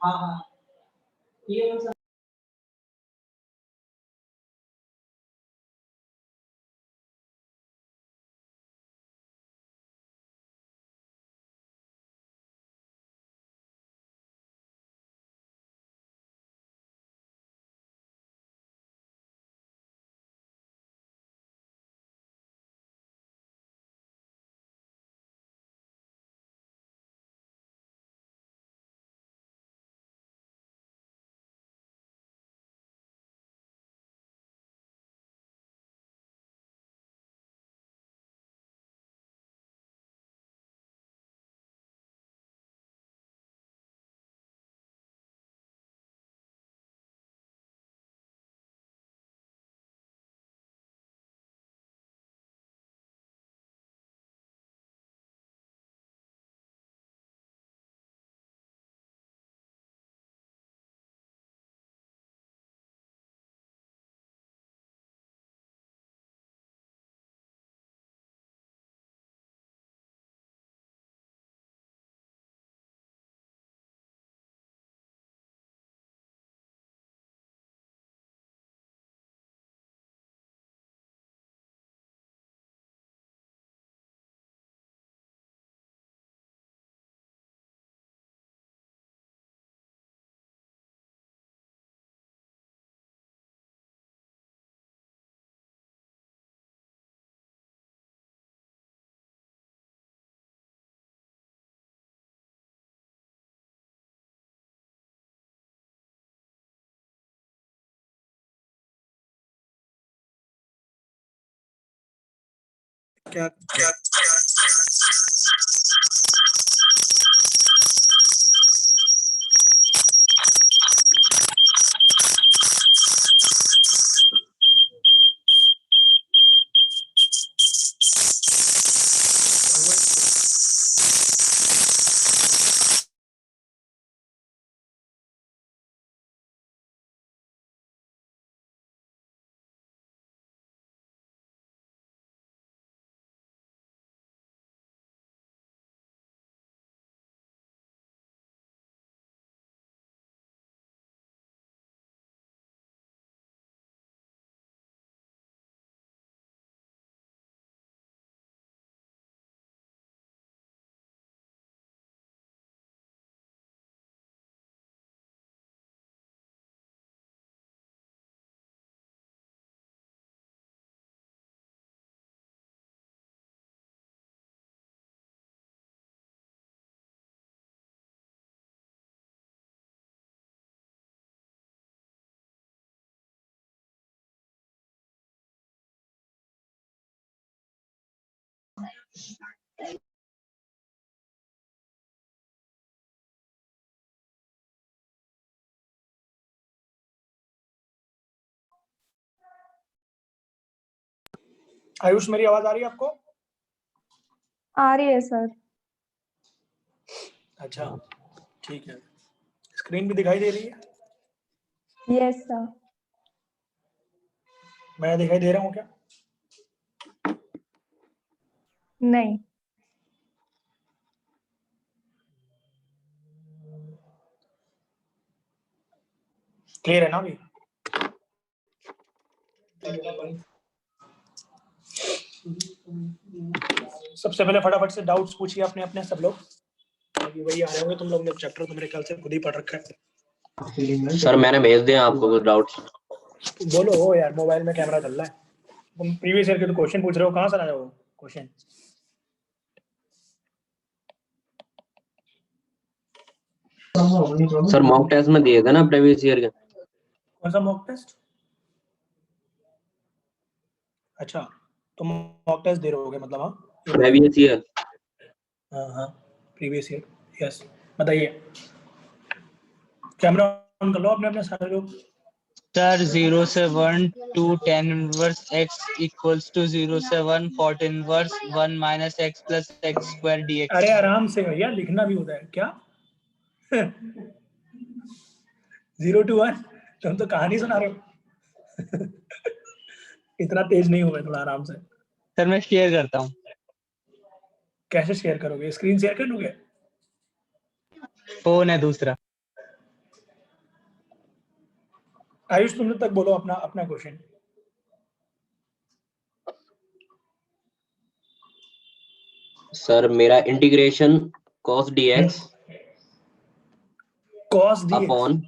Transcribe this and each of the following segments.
हाँ हाँ ये क्या क्या आयुष, मेरी आवाज आ रही है आपको? आ रही है सर। अच्छा ठीक है, स्क्रीन भी दिखाई दे रही है? Yes sir. मैं दिखाई दे रहा हूँ क्या? नहीं। क्लियर है ना अभी? सबसे पहले फटाफट से डाउट्स पूछिए अपने अपने सब लोग। अभी वही आ रहे होंगे, तुम लोग ने चैप्टर तो मेरे ख्याल से खुद ही पढ़ रखा है। सर मैंने भेज दिया आपको कुछ डाउट्स। बोलो हो यार, मोबाइल में कैमरा चल रहा है। तुम प्रीवियस ईयर के तो क्वेश्चन पूछ रहे हो, कहाँ से लाए हो क्वेश्चन? सर मॉक टेस्ट में दिए थे ना प्रीवियस ईयर के। कौन सा मॉक टेस्ट? अच्छा, तुम मॉक टेस्ट दे रहे होगे मतलब? हाँ प्रीवियस ईयर। हाँ हाँ प्रीवियस ईयर, यस। बताइए, कैमरा ऑन कर लो अपने अपने सारे लोग। सर 0 से 1 2 10 इनवर्स x इक्वल्स टू 0 से 1 14 inverse 1 minus x plus x square dx। अरे आराम से भैया, लिखना भी होता है क्या? 0 to 1, तुम तो कहानी सुना रहे हो। इतना तेज नहीं हुआ, थोड़ा आराम से। सर मैं शेयर करता हूँ। कैसे शेयर करोगे? स्क्रीन शेयर कर लोगे? फोन है दूसरा। आयुष तुम तक बोलो अपना अपना क्वेश्चन। सर मेरा integration cos dx cos dx upon,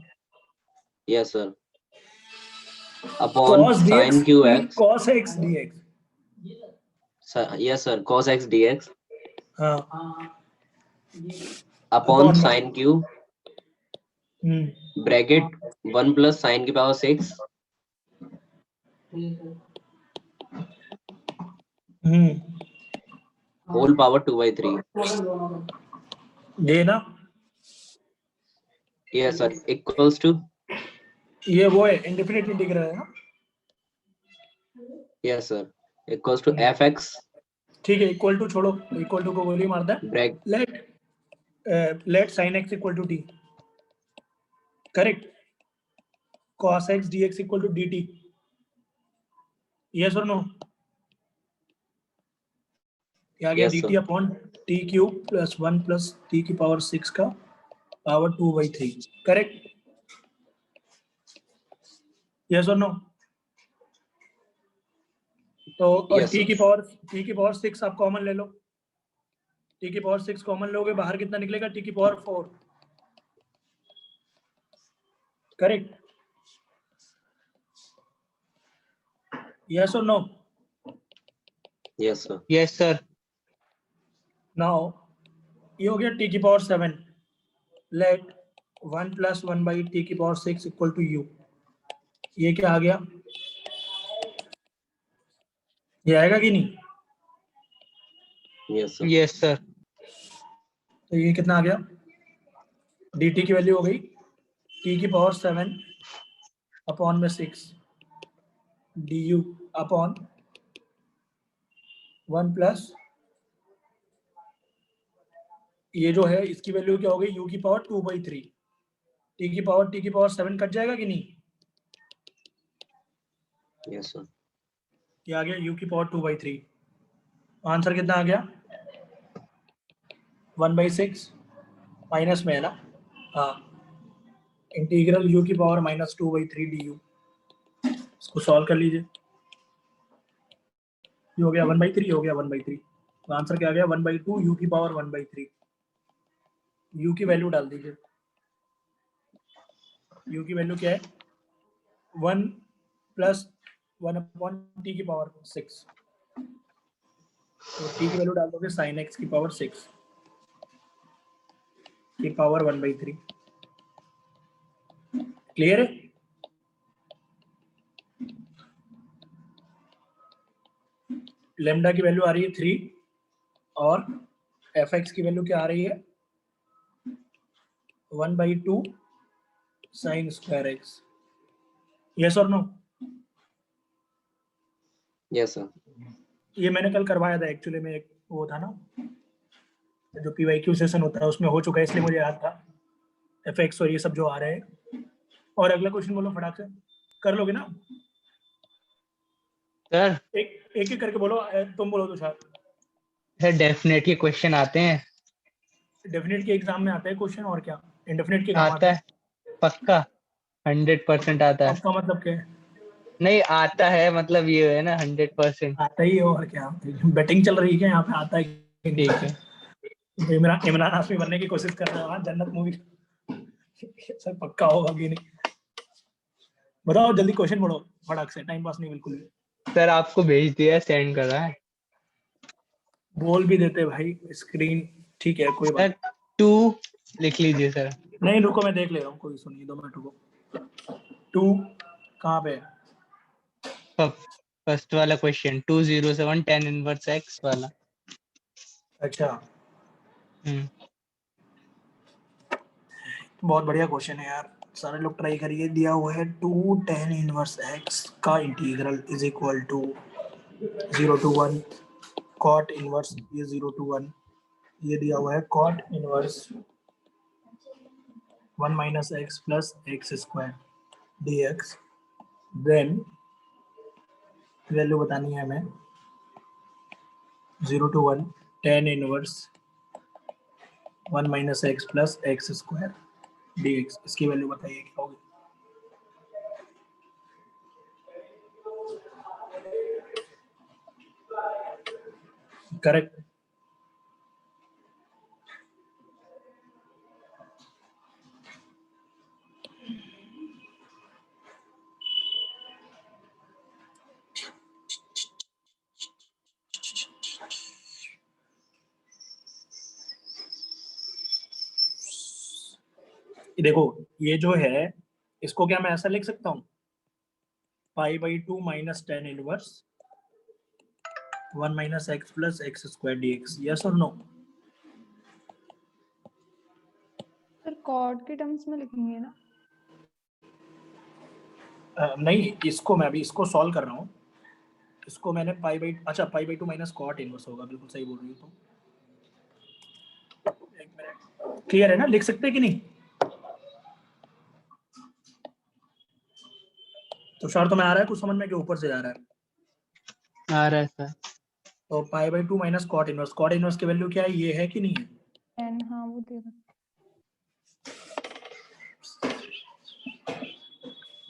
yes sir, upon cos dx sin qx, cos x dx। Yes sir, cos x dx हाँ upon Upon sin q bracket 1 plus sin की पावर 6 होल पावर 2/3, ये ना, yes sir, equals to, ये वो है indefinite integral है ना। Yes sir, equals to fx ठीक है, इक्वल टू छोड़ो, इक्वल टू को गोली मारता है। ब्रैक, let sin x equal to t, correct. cos x dx equal to dt, yes और नो। क्या गया, Yes, dt sir. Upon t cube plus 1 plus t की पावर 6 का पावर 2/3, करेक्ट, यस और नो। तो और Yes, t sir. की power 6 आप कॉमन ले लो, t की पावर 6 कॉमन लोगे, बाहर कितना निकलेगा, t की पावर 4, करेक्ट, यस और no. Yes, sir. Yes, sir. Now ये हो गया t की power 7, let 1 plus 1 by T की पावर 6 इक्वल टू u। ये क्या आ गया, ये आएगा कि नहीं। Yes, sir. Yes, sir. तो ये कितना आ गया, dt की वैल्यू हो गई t की पावर 7 अपॉन में 6 du अपॉन 1 प्लस ये जो है इसकी वैल्यू क्या हो गई, u की पावर 2/3, t की पावर 7 कट जाएगा कि नहीं। Yes, sir. ये आ गया u की पावर 2/3। आंसर कितना आ गया, 1/6 माइनस में है ना, हाँ, इंटीग्रल u की पावर -2/3 du। इसको सॉल्व कर लीजिए, ये हो गया 1/3, हो गया 1/3, तो आंसर क्या आ गया, 1/2 u की पावर 1/3। u की वैल्यू डाल दीजिए, u की वैल्यू क्या है, 1 प्लस 1 अपॉन टी की पावर 6, तो t की वैल्यू डाल दोगे sin x की पावर 6 की पावर 1/3। क्लियर है। लेमडा की वैल्यू आ रही है 3 और fx की वैल्यू क्या आ रही है, 1/2 sin स्क्वायर x, यस और नो। Yes, sir. ये मैंने कल करवाया था एक्चुअली में, एक वो था ना जो PYQ सेशन होता है उसमें हो चुका है, इसलिए मुझे याद था fx और ये सब जो आ रहे हैं। और अगला क्वेश्चन बोलो फटाक से, कर लोगे ना, सर, एक एक करके बोलो, तुम बोलो तो शायद। सर डेफिनेट के क्वेश्चन आते हैं। डेफिनेट के एग्जाम में आता है क्वेश्चन, और क्या इंडेफिनेट के काम आता है, पक्का 100% आता है। आपका मतलब क्या है, नहीं आता है, मतलब ये है ना 100%। आता ही है, और क्या, बैटिंग चल रही है क्या यहाँ पे, आता है कि नहीं? ठीक है। तो इमरान हाशमी बनने की कोशिश कर रहे हो, हाँ, जन्नत मूवी सर पक्का होगा कि नहीं, बताओ जल्दी क्वेश्चन पढ़ो फटाक से, टाइम पास नहीं बिल्कुल भी। सर आपको भेज दिया, सेंड कर रहा है। बोल भी देते भाई स्क्रीन, ठीक है कोई सर बात 2 लिख लीजिए सर। नहीं, रुको मैं देख ले रहा हूँ, कोई सुनिए 2 मिनट रुको। 2 कहाँ पे है, फर्स्ट वाला क्वेश्चन 207 tan इनवर्स x वाला। अच्छा हम्म। बहुत बढ़िया क्वेश्चन है यार, सारे लोग ट्राई करिए। दिया हुआ है 2 tan इनवर्स x का integral is equal to 0 to 1 cot inverse, ये 0 to 1, ये दिया हुआ है cot inverse 1 minus x plus x square dx, then value बतानी है हमें 0 to 1 tan inverse 1 minus x plus x square dx, इसकी वैल्यू बताइए क्या होगी। करेक्ट। देखो ये जो है इसको क्या मैं ऐसा लिख सकता हूँ, पाई by 2 minus tan inverse 1 minus X plus X square D x, yes और नो? सर कॉर्ड के टर्म्स में लिखेंगे ना? नहीं, इसको मैं अभी इसको सॉल्व कर रहा हूँ, इसको मैंने पाई बाई, अच्छा pi by 2 minus cot inverse होगा, बिल्कुल सही बोल रही हो तुम। एक मिनट, क्लियर है ना, लिख सकते हैं कि नहीं? तुषार तुम्हें आ रहा है कुछ समझ में कि ऊपर से जा रहा है? आ रहा है सर। तो pi by 2 minus cot inverse की वैल्यू क्या है, ये है कि नहीं है? एन, हाँ वो दे रहा।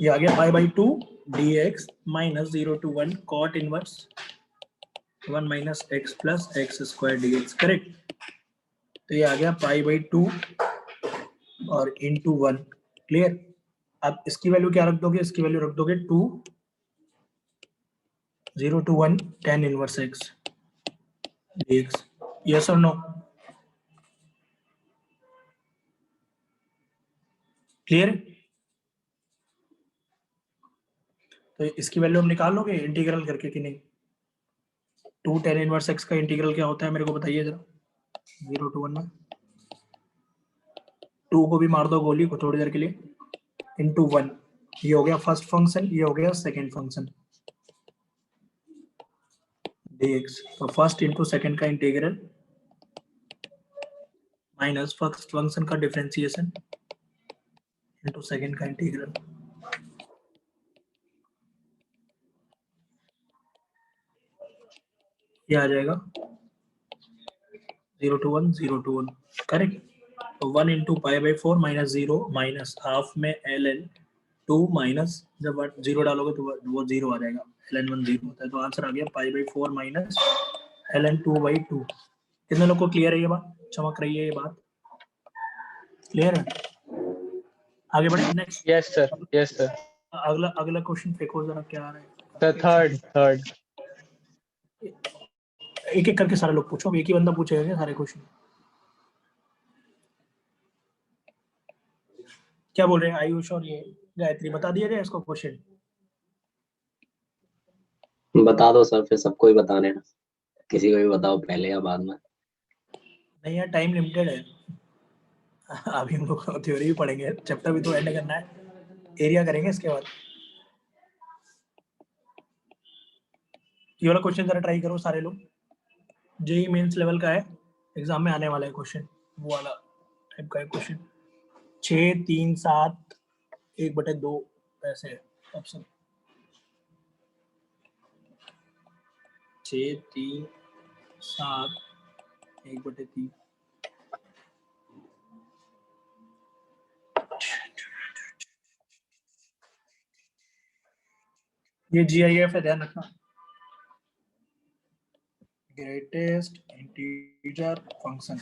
ये आ गया pi by 2 D X minus 0 to 1 cot inverse 1 minus X plus X square D X, correct. तो ये आ गया पाई बाई 2 और इंटू 1, क्लियर। अब इसकी वैल्यू क्या रख दोगे, इसकी वैल्यू रख दोगे 2 0 to 1 tan inverse x dx, yes और नो? क्लियर? तो इसकी वैल्यू हम निकाल लोगे इंटीग्रल करके कि नहीं? 2 tan इनवर्स एक्स का इंटीग्रल क्या होता है मेरे को बताइए जरा, 0 to 1 में 2 को भी मार दो गोली को थोड़ी देर के लिए, इंटू 1, ये हो गया फर्स्ट फंक्शन, ये हो गया सेकेंड फंक्शन dx। तो फर्स्ट इंटू सेकेंड का इंटीग्रल माइनस फर्स्ट फंक्शन का डिफरेंशिएशन इंटू सेकेंड का इंटीग्रल, ये आ जाएगा 0 to 1 0 to 1, करेक्ट। तो 1 into pi by 4 minus 0 minus half में एल एन 2 माइनस, जब 0 डालोगे तो वो 0 आ जाएगा, एल एन 1 0 होता है, तो आंसर आ गया pi by 4 minus L N 2 by 2। कितने लोग को क्लियर है ये बात, चमक रही है ये बात, क्लियर है? आगे बढ़े next. Yes sir, yes sir. अगला अगला क्वेश्चन फेंको जरा, क्या आ रहा है? Sir third. एक एक करके सारे लोग पूछो, एक ही बंदा पूछेगा क्या सारे क्वेश्चन? क्या बोल रहे हैं आयुष और ये गायत्री, बता दिया जाए इसको क्वेश्चन? बता दो सर, फिर सबको ही बता देना, किसी को भी बताओ पहले या बाद में। नहीं यार, टाइम लिमिटेड है। अभी हम लोग थ्योरी भी पढ़ेंगे, चैप्टर भी तो एंड करना है, एरिया करेंगे इसके बाद। ये वाला क्वेश्चन जरा ट्राई करो सारे लोग, जेई मेंस लेवल का है, एग्जाम में आने वाला है क्वेश्चन, वो वाला टाइप का है क्वेश्चन। 6 3 7 1/2 ऐसे ऑप्शन, 6 3 7 1/3। ये GIF है, ध्यान रखना, ग्रेटेस्ट इंटीजर फंक्शन।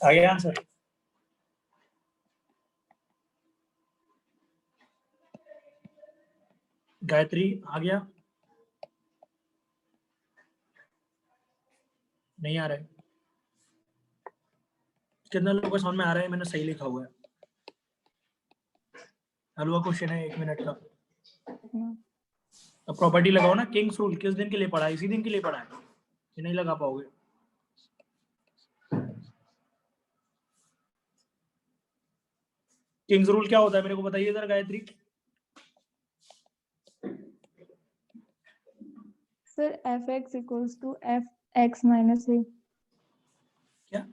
आ गया आंसर? गायत्री आ गया? नहीं आ रहा है? कितना लोगों को समझ में आ रहा है? मैंने सही लिखा हुआ है। हलवा क्वेश्चन है 1 मिनट का। अब प्रॉपर्टी लगाओ ना। किंग्स रूल किस दिन के लिए पढ़ा है? इसी दिन के लिए पढ़ा है, ये नहीं लगा पाओगे। किंग्स रूल क्या होता है मेरे को बताइए जरा Gayatri. Sir fx equals to fx minus a। क्या?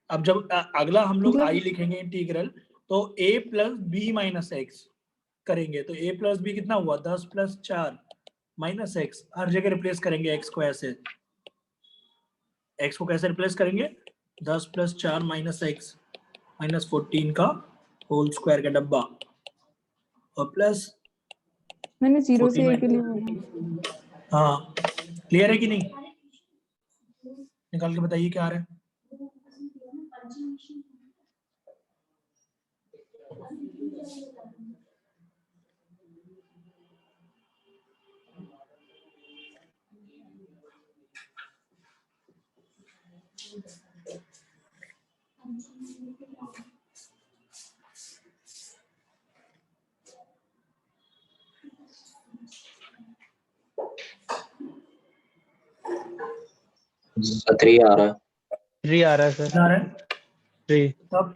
अब जब अगला हम लोग मतलब आई लिखेंगे इंटीग्रल, तो a plus B minus X करेंगे, तो a प्लस बी कितना हुआ? 10 प्लस 4 माइनस एक्स। हर जगह रिप्लेस करेंगे x को ऐसे। x को कैसे रिप्लेस करेंगे? 10 प्लस 4 माइनस एक्स माइनस 14 का होल स्क्वायर का डब्बा, और प्लस मैंने 0 से 14 a के लिए बोला। हाँ, क्लियर है कि नहीं? निकाल के बताइए क्या आ रहा है। थ्री आ रहा है। 3 आ रहा है सर। कितना आ रहा है? 3। तब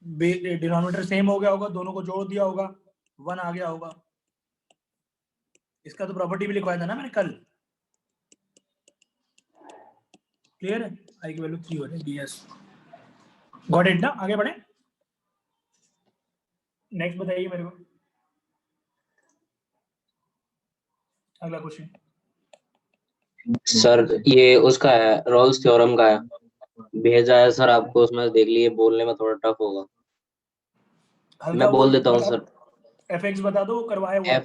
डिनोमिनेटर सेम हो गया होगा, दोनों को जोड़ दिया होगा, 1 आ गया होगा। इसका तो प्रॉपर्टी भी लिखवाया था ना मैंने कल। क्लियर है? आई की वैल्यू 3 हो रही है। बीएस गॉट इट ना? आगे बढ़े, नेक्स्ट बताइए मेरे को अगला क्वेश्चन। सर ये उसका है, रोल्स थ्योरम का है, भेजा है सर आपको, उसमें देख लिए, बोलने में थोड़ा टफ होगा। हल्का मैं वो बोल देता हूँ बता, सर। fx बता दो, करवाया हुआ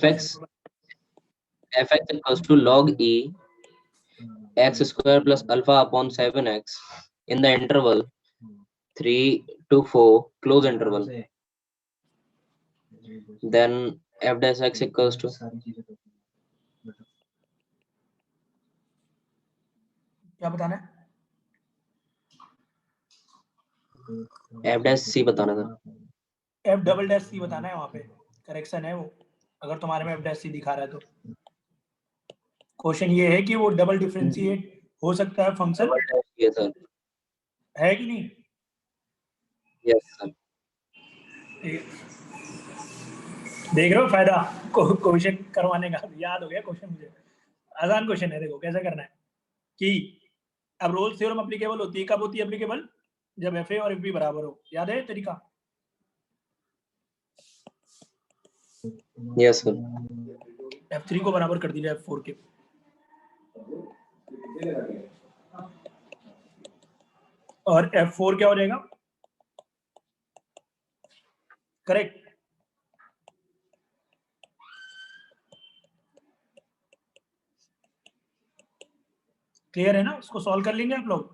fx equals to log e x square plus alpha upon 7x in the interval 3 to 4 close interval, then f dash x equals to क्या बताना है? f dash c बताना था। एफ डबल डैश सी बताना है, वहां पे करेक्शन है वो, अगर तुम्हारे में एफ डैश सी दिखा रहा है तो। क्वेश्चन ये है कि वो डबल डिफरेंशिएट हो सकता है फंक्शन, डबल डैश ये सर। है कि नहीं? Yes sir. देख रहे हो फायदा क्वेश्चन करवाने का? याद हो गया क्वेश्चन मुझे। आसान क्वेश्चन है, देखो कैसे करना है कि अब रोल्स थ्योरम एप्लीकेबल होती है, कब होती है एप्लीकेबल? जब एफ ए और एफ बी बराबर हो। याद है तरीका? Yes sir. F3 को बराबर कर दीजिए F4 के। और F4 क्या हो जाएगा? करेक्ट। क्लियर है ना? इसको सॉल्व कर लेंगे आप लोग।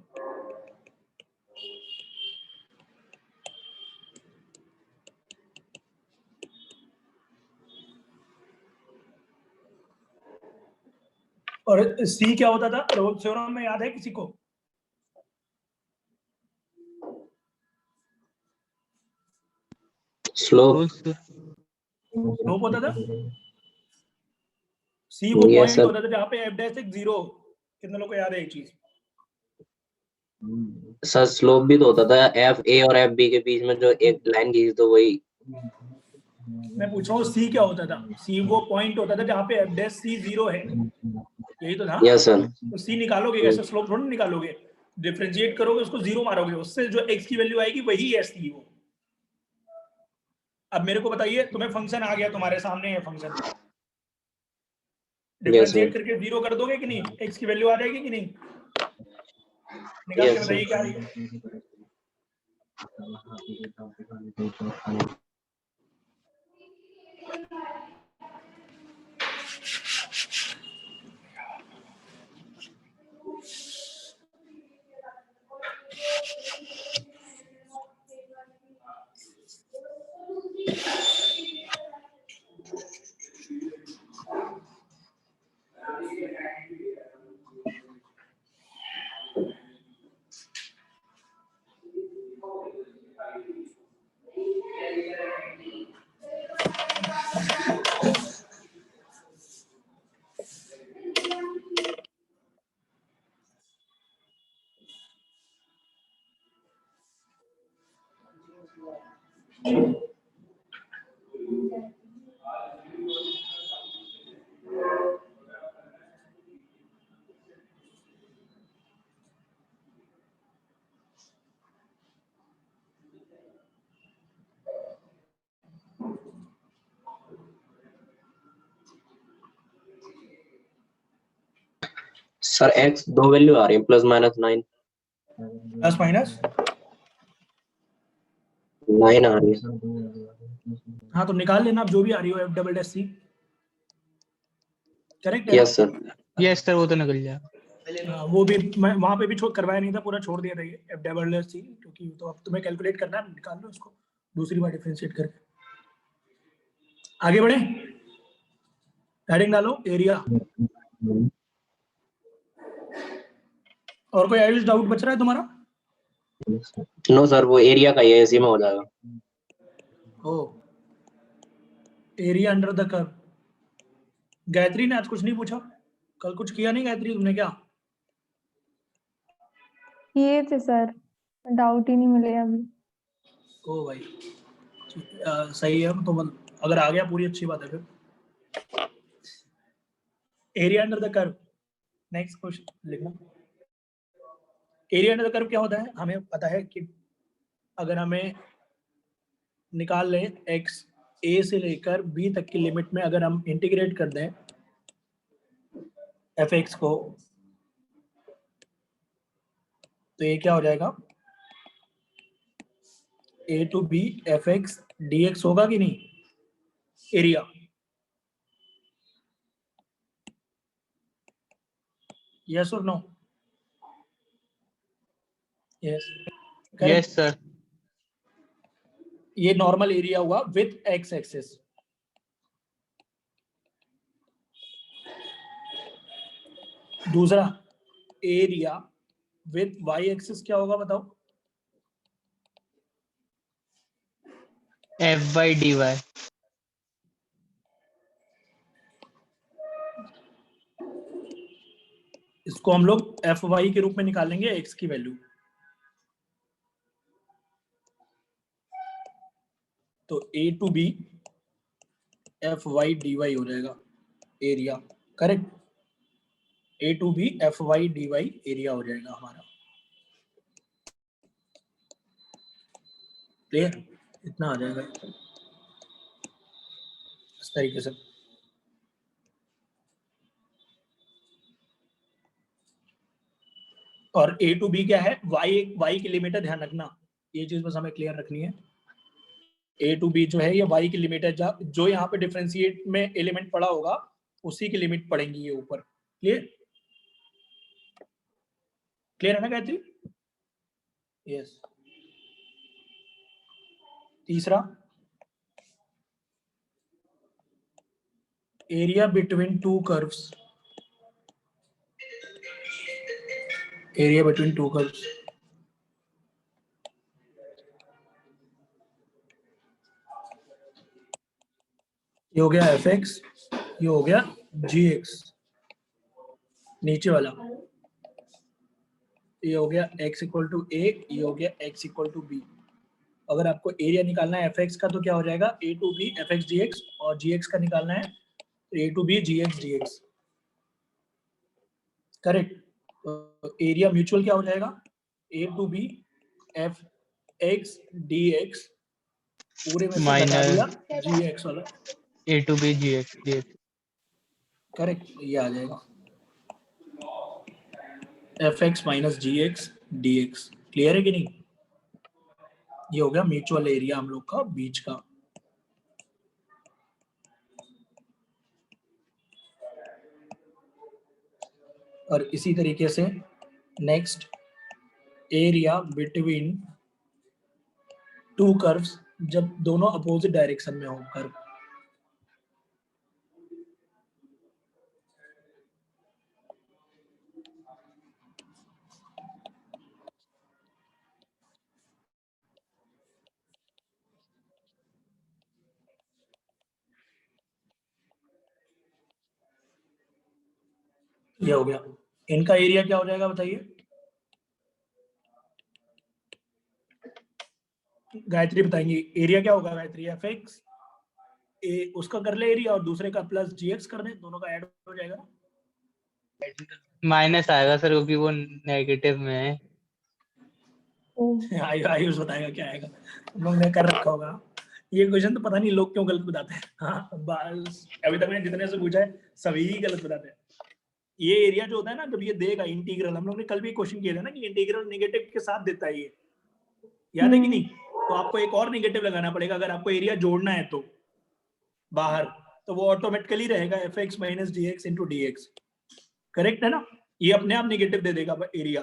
और C क्या होता था रोल्स थ्योरम में? याद है किसी को? स्लोप। स्लोप होता था। C वो यस पॉइंट सर। होता था जहां पे f डैश एक 0। कितने लोगों को याद है ये चीज? सर स्लोप भी तो होता था एफ ए और एफ बी के बीच में जो एक लाइन खींच दो, वही। मैं पूछ रहा हूँ C क्या होता था? C वो पॉइंट होता था जहां पे f डैश C 0 है, यही तो था। Yes sir. तो C निकालोगे कैसे? स्लोप थोड़ा निकालोगे, डिफरेंशिएट करोगे, उसको 0 मारोगे, उससे जो x की वैल्यू आएगी वही है C वो। अब मेरे को बताइए, तुम्हें फंक्शन आ गया, तुम्हारे सामने है फंक्शन, यस डिफरेंशिएट सर। करके 0 कर दोगे कि नहीं? x की वैल्यू आ जाएगी कि नहीं? निकाल के यस बताइए क्या आ रही है। सर x दो वैल्यू आ रही है +-9 प्लस माइनस 9 आ रही है। हाँ तो निकाल लेना, आप जो भी आ रही हो एफ डबल सी। करेक्ट है यस सर। यस सर, वो तो निकल जाएगा। वो भी मैं वहां पे भी छोड़ करवाया नहीं था, पूरा छोड़ दिया था ये एफ डबल सी, क्योंकि तो अब तुम्हें कैलकुलेट करना है, निकाल लो उसको दूसरी बार डिफरेंशिएट करके। आगे बढ़े, हेडिंग डालो एरिया। और कोई आयुष डाउट बच रहा है तुम्हारा? नो सर, वो एरिया का ही है, इसी में हो जाएगा। Oh area under the curve. Gayatri ने आज कुछ नहीं पूछा, कल कुछ किया नहीं गायत्री तुमने क्या? ये थे सर, डाउट ही नहीं मिले अभी। ओ भाई सही है, तो अगर आ गया पूरी अच्छी बात है फिर। Area under the curve, next question लिखना। एरिया अंडर द कर्व क्या होता है? हमें पता है कि अगर हमें निकाल लें एक्स ए से लेकर बी तक की लिमिट में अगर हम इंटीग्रेट कर दें एफ एक्स को, तो ये क्या हो जाएगा? A to B F X D X होगा कि नहीं एरिया? यस और नो? Yes yes sir. ये नॉर्मल एरिया हुआ विथ एक्स एक्सिस। दूसरा एरिया विथ वाई एक्सिस क्या होगा बताओ? F/dy। इसको हम लोग एफ वाई के रूप में निकालेंगे एक्स की वैल्यू। तो A to B F Y D Y हो जाएगा area. Correct, A to B F Y D Y area हो जाएगा हमारा। क्लियर? इतना आ जाएगा इस तरीके से। और ए टू बी क्या है? वाई, वाई की लिमिट है, ध्यान रखना ये चीज बस हमें क्लियर रखनी है। ए टू बी जो है ये वाई की लिमिट है, जो यहाँ पे डिफरेंशिएट में एलिमेंट पड़ा होगा उसी की लिमिट पड़ेंगी ये ऊपर। क्लियर? क्लियर है ना गायत्री? यस। तीसरा area between two curves, area between two curves. ये हो गया एफ एक्स, ये हो गया जी एक्स, नीचे वाला ये हो गया x इक्वल टू ए, ये हो गया x इक्वल टू बी। अगर आपको एरिया निकालना है एफ एक्स का तो क्या हो जाएगा? A to B F X G X, और जी एक्स का निकालना है A to B G X D X. Correct? तो एरिया म्यूचुअल क्या हो जाएगा? A to B F X D X, पूरे में से घटा दिया जी एक्स वाला, A to B GX dx। Correct, ये आ जाएगा F X minus G X D X. Clear है कि नहीं? ये हो गया म्यूचुअल एरिया हम लोग का बीच का। और इसी तरीके से next area between two curves, जब दोनों अपोजिट डायरेक्शन में हो कर्व। ये हो गया, इनका एरिया क्या हो जाएगा बताइए? गायत्री बताएंगे एरिया क्या होगा। गायत्री एफ एक्स ए उसका कर ले एरिया और दूसरे का प्लस जी एक्स कर दे, दोनों का ऐड हो जाएगा। माइनस आएगा सर क्योंकि वो नेगेटिव में है। आयुष बताएगा क्या आएगा, हम लोग ने कर रखा होगा ये क्वेश्चन। तो पता नहीं लोग क्यों गलत बताते हैं। हाँ बस अभी तक मैंने जितने से पूछा है सभी गलत बताते हैं। ये एरिया जो होता है ना, जब ये देगा इंटीग्रल, हम लोग ने कल भी क्वेश्चन किया था ना कि इंटीग्रल नेगेटिव के साथ देता है ये, याद है कि नहीं? तो आपको एक और नेगेटिव लगाना पड़ेगा अगर आपको एरिया जोड़ना है तो बाहर, तो वो ऑटोमेटिकली रहेगा F X minus D x into D X. Correct है ना? ये अपने आप नेगेटिव दे देगा एरिया,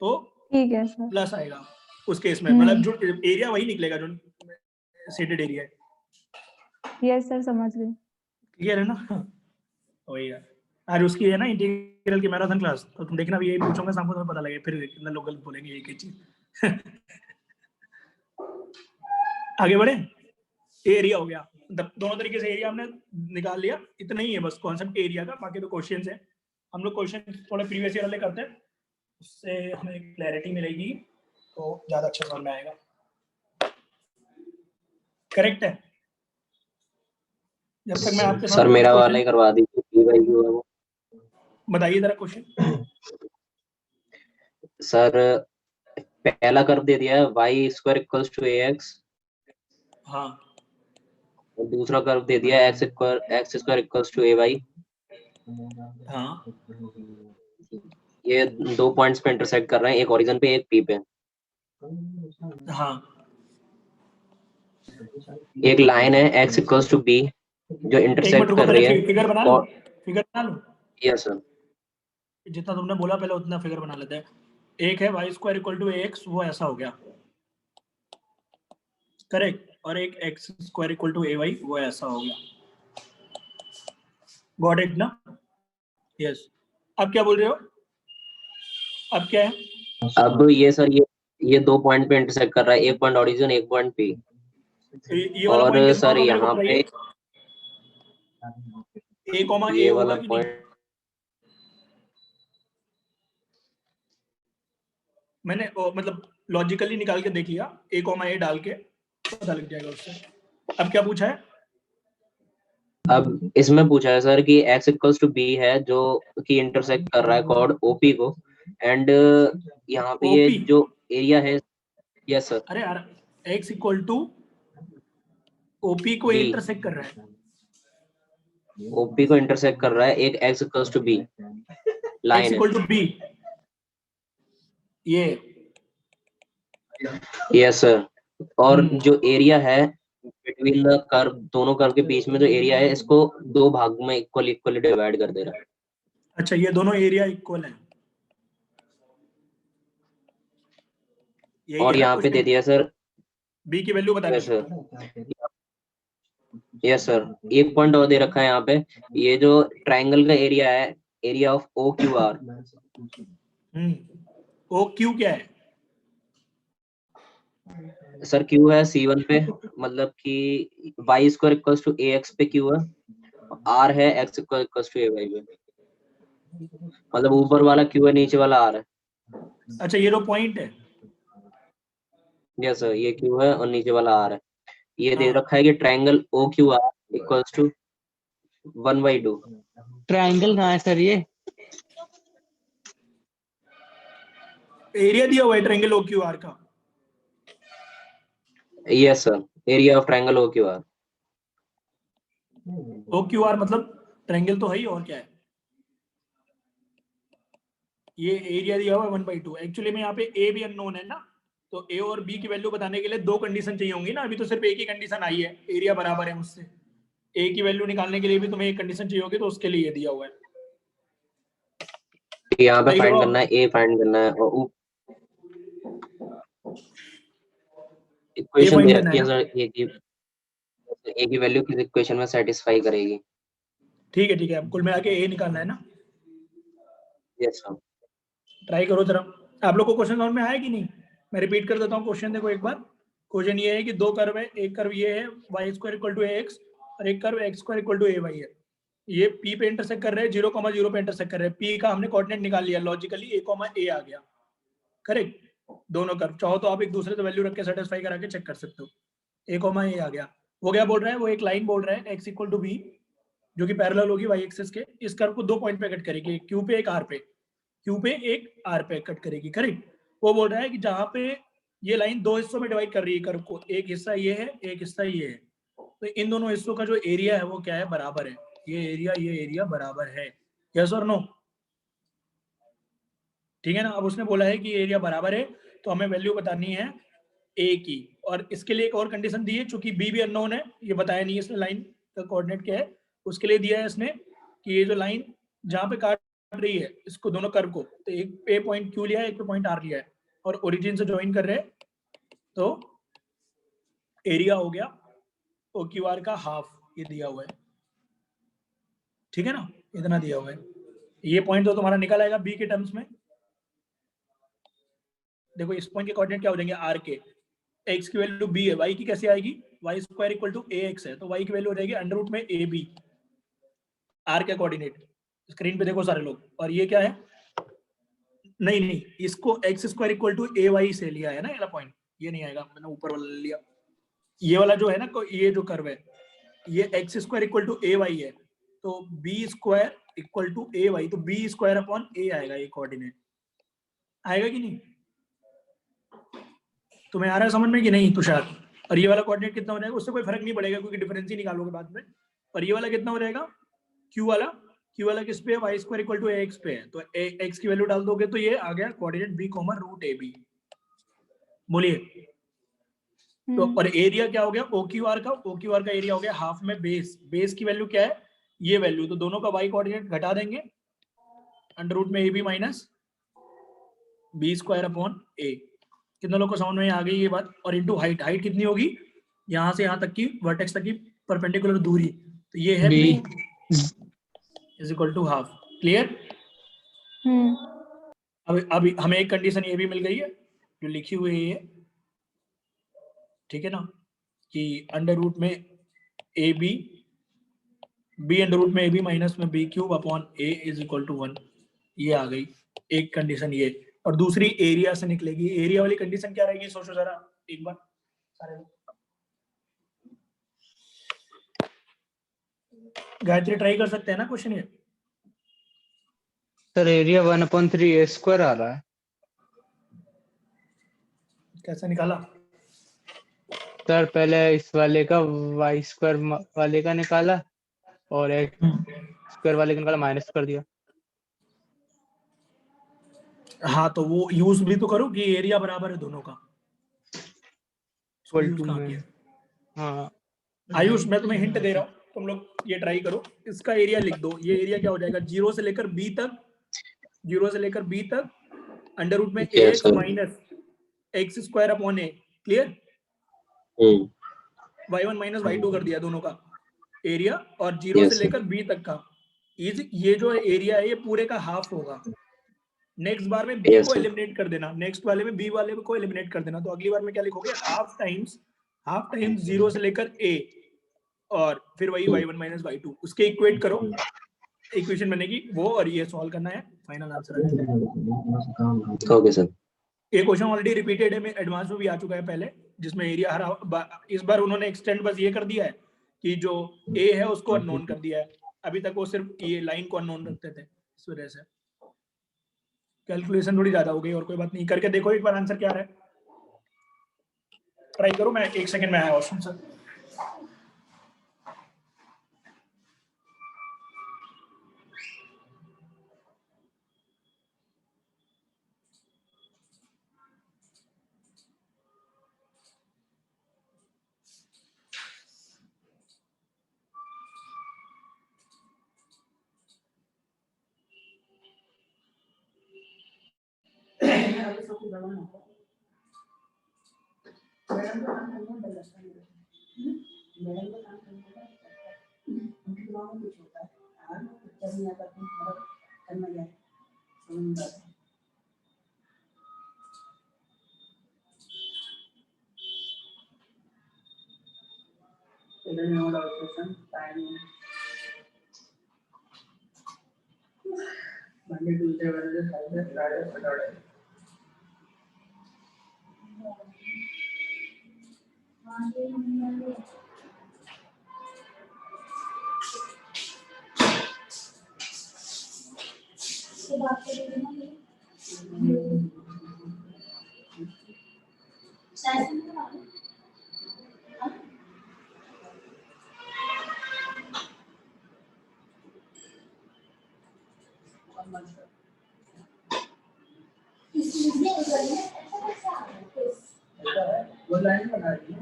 तो ठीक है सर। प्लस आएगा उस केस में। मतलब जो एरिया वही निकलेगा जो शेडेड एरिया है। यस सर समझ गई। क्लियर है ना? वही है। आज उसकी है ना इंटीग्रल की मैराथन क्लास, तो तुम देखना भी यही पूछूंगा शाम को, तुम्हें पता लगे फिर कितने लोग गलत बोलेंगे एक ही चीज। आगे बढ़े। एरिया हो गया, दोनों तरीके से एरिया हमने निकाल लिया। इतना ही है बस कॉन्सेप्ट एरिया का, बाकी तो क्वेश्चंस है। हम लोग क्वेश्चन थोड़े प्रीवियस ईयर वाले करते हैं, उससे हमें क्लैरिटी मिलेगी तो ज्यादा अच्छा समझ में आएगा। करेक्ट है? जब तक मैं आपके सर मेरा वाला ही करवा दीजिए वो। बताइए जरा क्वेश्चन। सर पहला कर्व दे दिया है y square equals to ax। हाँ। और दूसरा कर्व दे दिया है x square equals to ay। हाँ। ये 2 पॉइंट्स पे इंटरसेक्ट कर रहे हैं, एक ओरिजिन पे एक p पे। हाँ। एक लाइन है x इक्वल्स टू b जो इंटरसेक्ट कर रही है। फिगर बना लो, फिगर बना लो। Yes sir. जितना तुमने बोला पहले उतना फिगर बना लेते हैं। एक है Y square equal to X, वो ऐसा हो गया करेक्ट, और एक X square equal to A Y, वो ऐसा हो गया। गॉट इट ना? यस। अब क्या बोल रहे हो? अब क्या है? अब ये सर ये 2 पॉइंट पे इंटरसेक्ट कर रहा है, एक पॉइंट ओरिजिन एक पॉइंट p। ये वाला और पॉइंट सर यहाँ पे ए कॉमा ए ये होगा वाला कि नहीं? पॉइंट मैंने मतलब लॉजिकली निकाल के देख लिया, ए कॉमा ए डाल के पता लग जाएगा उससे। अब क्या पूछा है? अब इसमें पूछा है सर कि x इक्वल्स टू b है जो कि इंटरसेक्ट कर रहा है कॉर्ड OP को, एंड यहाँ पे ये OP? जो एरिया है। Yes sir. अरे यार x इक्वल टू OP को B। इंटरसेक्ट कर रहा है। OP को इंटरसेक्ट कर रहा है एक x equals to b line x है। इक्वल टू b ये। Yes sir. और जो एरिया है बिटवीन द कर्व, दोनों कर्व के बीच में जो एरिया है, इसको 2 भागों में इक्वली डिवाइड कर दे रहा है। अच्छा, ये दोनों एरिया इक्वल है। और यहाँ पे दे दिया सर b की वैल्यू बता यस दी। सर। यस सर, एक पॉइंट और दे रखा है यहाँ पे, ये जो ट्राइंगल का एरिया है, एरिया ऑफ OQR। OQ क्या है? सर Q है C1 पे, मतलब कि y square equals to ax पे Q है, R है x square equals to ay पे। मतलब ऊपर वाला Q है, नीचे वाला R है। अच्छा, ये दो पॉइंट है। यस सर, ये Q है और नीचे वाला R है। ये दे रखा है कि triangle OQR equals to 1/2। Triangle कहाँ है सर? ये एरिया दिया हुआ है ट्रायंगल OQR का। Yes sir, area of triangle OQR। OQR मतलब ट्रायंगल तो है ही, और क्या है? ये एरिया दिया हुआ है 1/2। एक्चुअली में यहाँ पे ए भी अननोन है ना, तो ए और बी की वैल्यू बताने के लिए 2 कंडीशन चाहिए होंगी ना। अभी तो सिर्फ एक ही कंडीशन आई है, एरिया बराबर है उससे। ए की वैल्यू निकालने के लिए भी तुम्हें एक कंडीशन चाहिए होगी, तो उसके लिए ये दिया हुआ है। यहाँ पे फाइंड करना है, ए फाइंड करना है, और इक्वेशन दे रखी है सर, ए की वैल्यू किस इक्वेशन में सेटिस्फाई करेगी। ठीक है, अब कुल मिला के ए निकालना है ना। Yes sir. ट्राई करो जरा। आप लोग को क्वेश्चन समझ में आया कि नहीं? मैं रिपीट कर देता हूँ क्वेश्चन, देखो एक बार। क्वेश्चन ये है कि 2 कर्व है, एक कर्व ये है y square equal to ax और एक curve x square equal to ay है। ये p पे इंटरसेक्ट कर रहे हैं, 0,0 पे इंटरसेक्ट कर रहे हैं। p का हमने कोऑर्डिनेट निकाल लिया लॉजिकली, a, a आ गया। करेक्ट। दोनों कर्व, चाहो तो आप एक दूसरे से वैल्यू रख के सेटिस्फाई करा के चेक कर सकते हो। ए कॉमा ए आ गया, वो क्या बोल रहा है, वो एक लाइन बोल रहा है x इक्वल टू बी, जो कि पैरेलल होगी y एक्सिस के। इस कर्व को 2 पॉइंट पे कट करेगी, एक क्यू पे एक आर पे, क्यू पे एक आर पे कट करेगी, करेक्ट। वो बोल रहा है कि जहां पे ये लाइन 2 हिस्सों में डिवाइड कर रही है कर्व को, एक हिस्सा ये है, एक हिस्सा ये है, तो इन दोनों हिस्सों का जो एरिया है वो क्या है, बराबर है। ये एरिया बराबर है, यस और नो? ठीक है ना। अब उसने बोला है कि एरिया बराबर है, तो हमें वैल्यू बतानी है ए की, और इसके लिए एक और कंडीशन दी है, चूंकि बी भी अननोन है, ये बताया नहीं इसने लाइन का कोऑर्डिनेट क्या है, उसके लिए दिया है इसने कि ये जो लाइन जहां पे काट रही है इसको, दोनों कर्व को, तो एक पे पॉइंट क्यू लिया है, एक पे पॉइंट आर लिया है, और ओरिजिन से ज्वाइन कर रहे हैं, तो एरिया हो गया ओ क्यू आर का हाफ, ये दिया हुआ है। ठीक है ना, इतना दिया हुआ है। ये पॉइंट तो तुम्हारा निकल आएगा बी के टर्म्स में। देखो इस पॉइंट के कोऑर्डिनेट क्या हो जाएंगे, आर के, x की वैल्यू b है, y की कैसे आएगी, y square equal to ax है, तो y की वैल्यू हो जाएगी अंडर रूट में ab, r के कोऑर्डिनेट स्क्रीन पे देखो सारे लोग। और ये क्या है, नहीं इसको x square equal to ay से लिया है ना, ये वाला पॉइंट, ये नहीं आएगा, मैंने ऊपर वाला ले लिया। ये वाला जो है ना, ये जो कर्व है, ये x square equal to ay है, तो b square equal to ay, तो b स्क्वायर अपॉन a आएगा, ये कोऑर्डिनेट आएगा कि नहीं? तुम्हें आ रहा है समझ में कि नहीं तुषार? और ये वाला कोऑर्डिनेट कितना हो जाएगा, उससे कोई फर्क नहीं पड़ेगा क्योंकि डिफरेंस ही निकालोगे बाद में। और ये वाला कितना हो जाएगा, क्यू वाला किस पे है, Y square equal to X पे है, तो एक्स की वैल्यू डाल दोगे तो ये आ गया coordinate B comma root A B. बोलिए। तो और एरिया क्या हो गया, ओ क्यू आर का एरिया हो गया हाफ में बेस की वैल्यू क्या है, ये वैल्यू, तो दोनों का वाई कोऑर्डिनेट घटा देंगे, अंडर रूट में A B minus B square upon A. कितने लोग को समझ में आ गई ये बात? और इनटू हाइट, हाइट कितनी होगी, यहां से यहां तक की वर्टेक्स तक की परपेंडिकुलर दूरी, तो ये है B is equal to half. Clear? अब हमें एक कंडीशन ये भी मिल गई है जो लिखी हुई है, ठीक है ना, कि अंडर रूट में ए बी अंडर रूट में ए बी माइनस में B cube upon A is equal to 1, ये आ गई एक कंडीशन ये। और दूसरी एरिया से निकलेगी, एरिया वाली कंडीशन क्या रहेगी, सोचो जरा एक बार सारे। गायत्री ट्राई कर सकते हैं ना क्वेश्चन ये? सर एरिया 1/3 a स्क्वायर आ रहा है। कैसे निकाला? सर पहले इस वाले का y स्क्वायर वाले का निकाला और x स्क्वायर वाले का निकाला, माइनस कर दिया। हाँ तो वो यूज भी तो करो कि एरिया बराबर है दोनों का, यूज कहाँ किया? हाँ आयुष मैं तुम्हें हिंट दे रहा हूँ, तुम लोग ये ट्राई करो, इसका एरिया लिख दो। ये एरिया क्या हो जाएगा, जीरो से लेकर बी तक अंडर रूट में A X minus X square upon A. Clear? y1 minus y2 कर दिया दोनों का एरिया, और जीरो से लेकर बी तक का ये जो एरिया है ये पूरे का हाफ होगा। नेक्स्ट बार में बी को एलिमिनेट कर देना, नेक्स्ट वाले में बी वाले को एलिमिनेट कर देना, तो अगली बार में क्या लिखोगे, हाफ टाइम्स जीरो से लेकर a, और फिर वही y1 माइनस y2, उसके इक्वेट करो, इक्वेशन बनेगी वो, और ये सॉल्व करना है, फाइनल आंसर है। Okay sir. ये क्वेश्चन ऑलरेडी रिपीटेड है, एडवांस में भी आ चुका है पहले, जिसमें एरिया हर इस बार उन्होंने एक्सटेंड बस ये कर दिया है कि जो ए है उसको अननोन कर दिया है, अभी तक वो सिर्फ ये लाइन को अननोन रखते थे, इस वजह से कैलकुलेशन थोड़ी ज्यादा हो गई। और कोई बात नहीं, करके देखो एक बार आंसर क्या आ रहा है, ट्राई करो। मैं 1 सेकंड में आया वॉशरूम से। Monday, Tuesday, Wednesday, Thursday, Friday, Saturday. वो लाइन बना रही है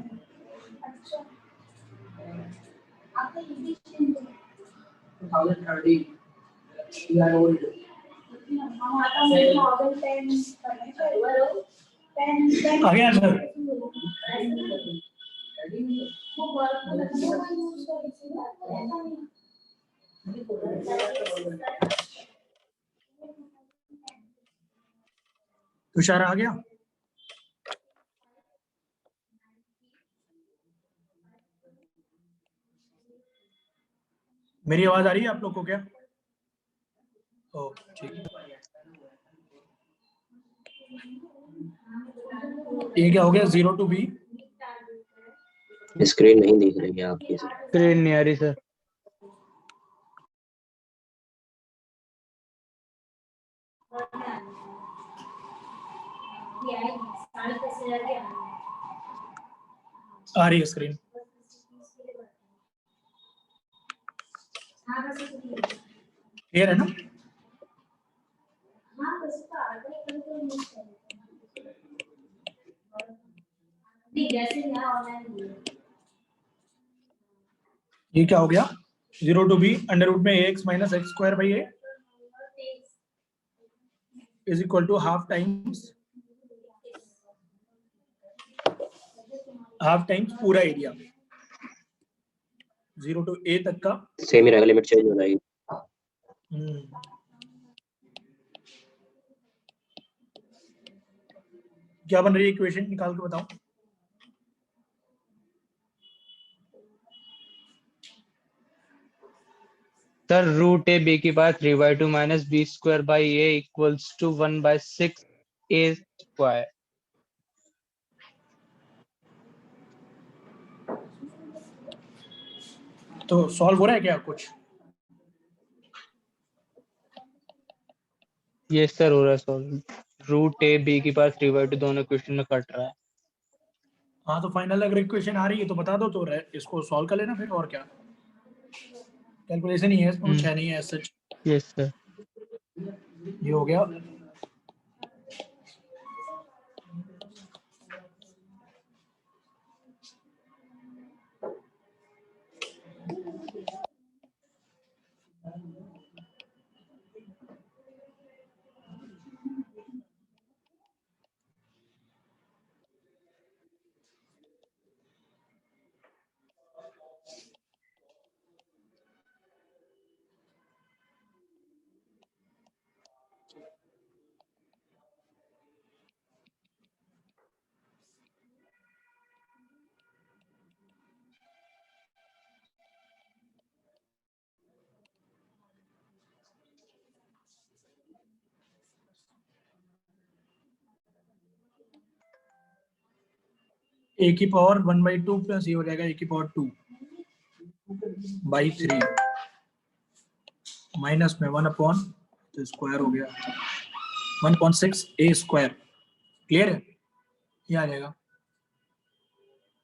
2030 we are old. आ गया सर। तुषार आ गया? मेरी आवाज आ रही है आप लोग को क्या? ओ ठीक है। ये क्या हो गया 0 to b? स्क्रीन नहीं दिख रही है आपकी सर। स्क्रीन नहीं आ रही सर। आ रही है स्क्रीन। क्लियर है ना? ये क्या हो गया 0 to b अंडर रूट में ax minus X square by A is equal to half times पूरा एरिया 0 to a तक का सेम ही रहेगा, लिमिट चेंज हो जाएगी। क्या बन रही है इक्वेशन निकाल के बताओ। सर रूट ए बी की power 3/2 minus B square by A equals to 1/6 A square. तो सॉल्व हो रहा है क्या कुछ? ये सर हो रहा है सॉल्व। रूट ए बी की पावर 3/2 दोनों क्वेश्चन में कट रहा है। हाँ तो फाइनल अगर इक्वेशन आ रही है तो बता दो, तो इसको सॉल्व कर लेना फिर, और क्या। कैलकुलेशन ही है, इसमें कुछ है नहीं है सच। Yes sir. ये हो गया। ए की पावर 1/2 प्लस ये हो जाएगा ए की पावर 2 बाई 3 माइनस में 1 अपॉन तो स्क्वायर हो गया 1/6 ए स्क्वायर। क्लियर है? ये आ जाएगा।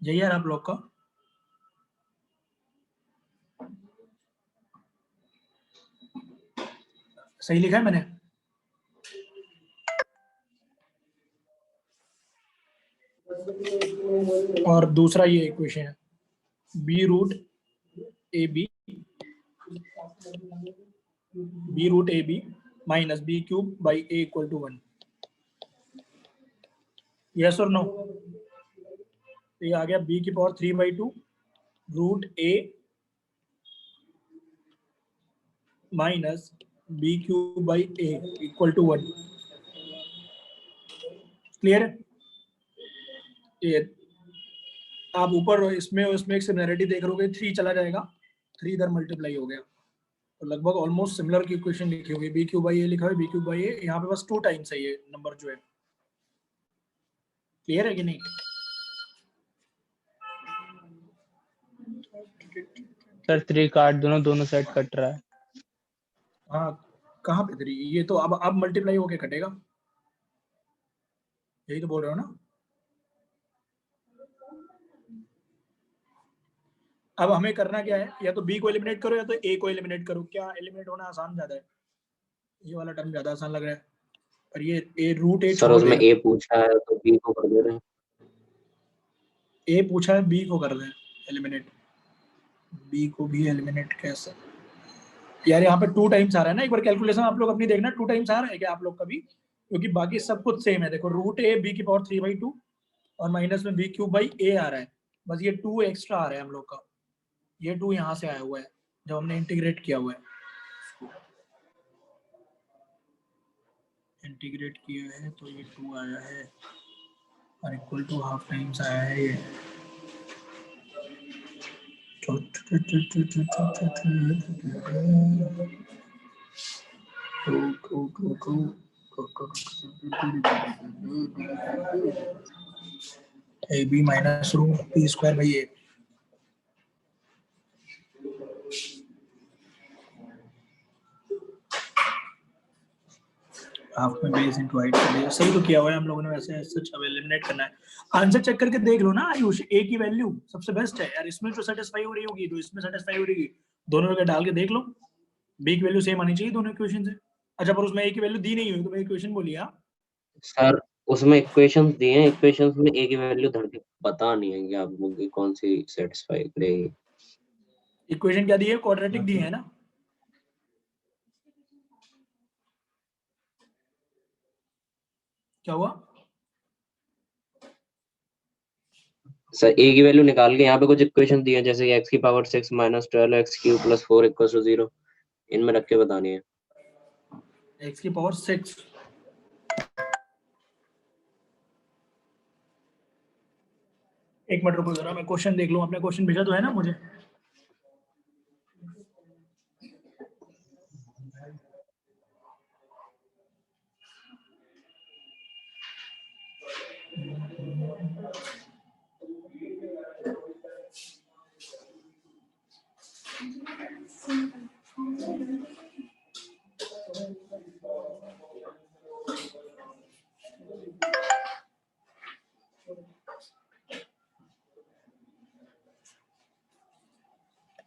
यही यार आप लोग का। सही लिखा है मैंने? और दूसरा ये इक्वेशन है B root A B minus B cube by A equal to 1। Yes और नो? ये आ गया बी की power 3/2 root A minus B cube by A equal to 1। Clear है? ये आप ऊपर इसमें एक सिमिलरिटी देख रहे हो, 3 चला जाएगा, 3 इधर मल्टीप्लाई हो गया, तो लगभग ऑलमोस्ट सिमिलर की इक्वेशन लिखी होगी। बी क्यूब बाई ए लिखा है, बी क्यूब बाई ए, यहाँ पे बस 2 टाइम्स है ये नंबर जो है। क्लियर है कि नहीं? सर 3 काट दोनों साइड कट रहा है। हाँ कहाँ पे 3? ये तो अब मल्टीप्लाई होके कटेगा, यही तो बोल रहे हो ना। अब हमें करना क्या है, या तो बी को एलिमिनेट करो या तो ए को एलिमिनेट करो। क्या एलिमिनेट होना आसान ज्यादा है? ये वाला टर्म ज्यादा आसान लग रहा है, पर ये ए रूट ए सर छोड़ उसमें दे। ए पूछा है तो बी को कर दे रहे हैं। ए पूछा है, बी को कर दें एलिमिनेट। बी को भी एलिमिनेट कैसे यार? यहाँ पे 2 टाइम्स आ रहा है ना, एक बार कैलकुलेशन आप लोग अपनी देखना, 2 टाइम्स आ रहा है क्या आप लोग का भी? क्योंकि बाकी सब कुछ सेम है। देखो रूट ए बी की पावर 3/2 और माइनस में बी क्यूब बाई ए आ रहा है, बस ये 2 एक्स्ट्रा आ रहा है हम लोग का। ये 2 यहाँ से आया हुआ है जब हमने इंटीग्रेट किया हुआ है, इंटीग्रेट किया है तो ये 2 आया है और इक्वल टू हाफ टाइम्स आया है ये। A B minus root P square by A. Half में बेस इनटू हाइट कर दिया, सही तो किया हुआ है हम लोगों ने वैसे। सच अब एलिमिनेट करना है, आंसर चेक करके देख लो ना आयुष। ए की वैल्यू सबसे बेस्ट है यार, इसमें तो सेटिस्फाई हो रही होगी तो इसमें सेटिस्फाई हो रही, दोनों जगह डाल के देख लो। बी की वैल्यू सेम आनी चाहिए दोनों इक्वेशन से। अच्छा पर उसमें ए की वैल्यू दी नहीं हुई तो मैं इक्वेशन बोली। हाँ सर उसमें इक्वेशंस दिए हैं, इक्वेशंस में ए की वैल्यू धर के पता नहीं है कि आप लोग की कौन सी सेटिस्फाई करेगी। इक्वेशन क्या दी है? क्वाड्रेटिक दी है ना। क्या हुआ? सर ए की वैल्यू निकाल के यहाँ पे कुछ इक्वेशन दिए हैं, जैसे x की power 6 minus 12 x cube plus 4 equal to 0, इनमें रख के बतानी है। x की पावर 6, एक मिनट रुको जरा, मैं क्वेश्चन देख लूं। आपने क्वेश्चन भेजा तो है ना मुझे?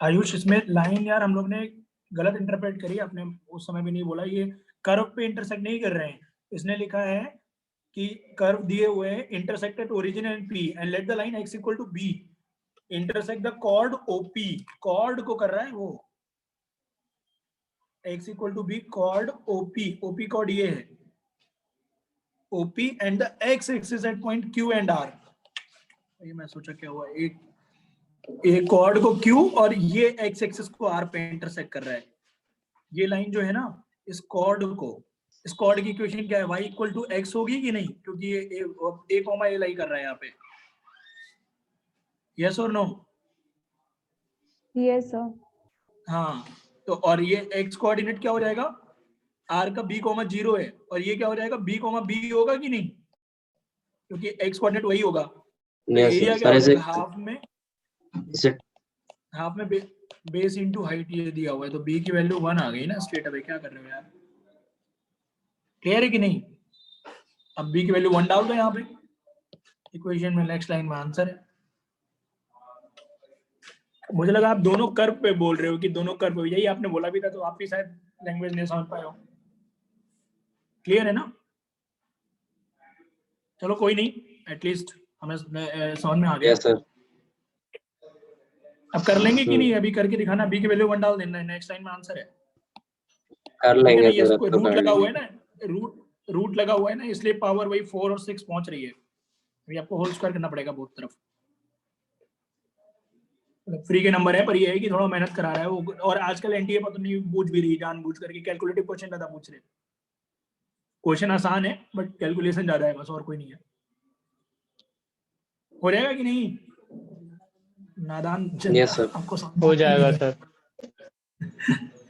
आयुष इसमें लाइन यार हम लोग ने गलत इंटरप्रेट करी, आपने उस समय भी नहीं बोला। ये कर्व पे इंटरसेक्ट नहीं कर रहे हैं, इसने लिखा है कि कर्व दिए हुए हैं intersect at origin and P and let the line x equal to B intersect the chord O P. Chord को कर रहा है वो, x equal to B chord O P. O P chord ये है O P and the x axis at point q and r। ये मैं सोचा क्या हुआ, एक कॉर्ड को Q और ये x एक्सिस को R पे इंटरसेक्ट कर रहा है। ये लाइन जो है ना, इस कॉर्ड की इक्वेशन क्या है? y इक्वल टू x होगी कि नहीं? क्योंकि ये a कॉमा a लाई कर रहा है यहाँ पे। यस और नो? Yes sir. हाँ तो और ये x कोऑर्डिनेट क्या हो जाएगा? r का b कॉमा 0 है और ये क्या हो जाएगा? b कॉमा b होगा कि नहीं? क्योंकि x कोऑर्डिनेट वही होगा। तो एरिया क्या हो जाएगा? हाफ में बेस इनटू हाइट ये दिया हुआ है, तो b की वैल्यू 1 आ गई ना स्ट्रेट अवे। क्या कर रहे हो यार, क्लियर है कि नहीं? अब b की वैल्यू 1 डाल दो यहाँ पे इक्वेशन में, नेक्स्ट लाइन में आंसर है। मुझे लगा आप दोनों कर्व पे बोल रहे हो कि दोनों कर्व, यही आपने बोला भी था, तो आप भी शायद लैंग्वेज नहीं समझ पाए हो। क्लियर है ना? चलो कोई नहीं, एटलीस्ट हमें समझ में आ गया। Yes sir. अब कर लेंगे कि नहीं? अभी करके दिखाना, b की वैल्यू 1 डाल देना, नेक्स्ट लाइन में आंसर है। कर ठीक है लेंगे ना? ये सर, रूट लगा हुआ है ना, रूट लगा हुआ है ना, इसलिए पावर वही 4 और 6 पहुंच रही है। अभी आपको होल स्क्वायर करना पड़ेगा बहुत तरफ। फ्री के नंबर है, पर ये है कि थोड़ा मेहनत करा रहा है वो। और आजकल एनटीए पर तो नहीं पूछ भी रही, जानबूझ करके कैलकुलेटिव क्वेश्चन ज्यादा पूछ रहे। क्वेश्चन आसान है बट कैलकुलेशन ज्यादा है, बस और कोई नहीं है। हो जाएगा कि नहीं? नादान यस सर, आपको हो जाएगा सर।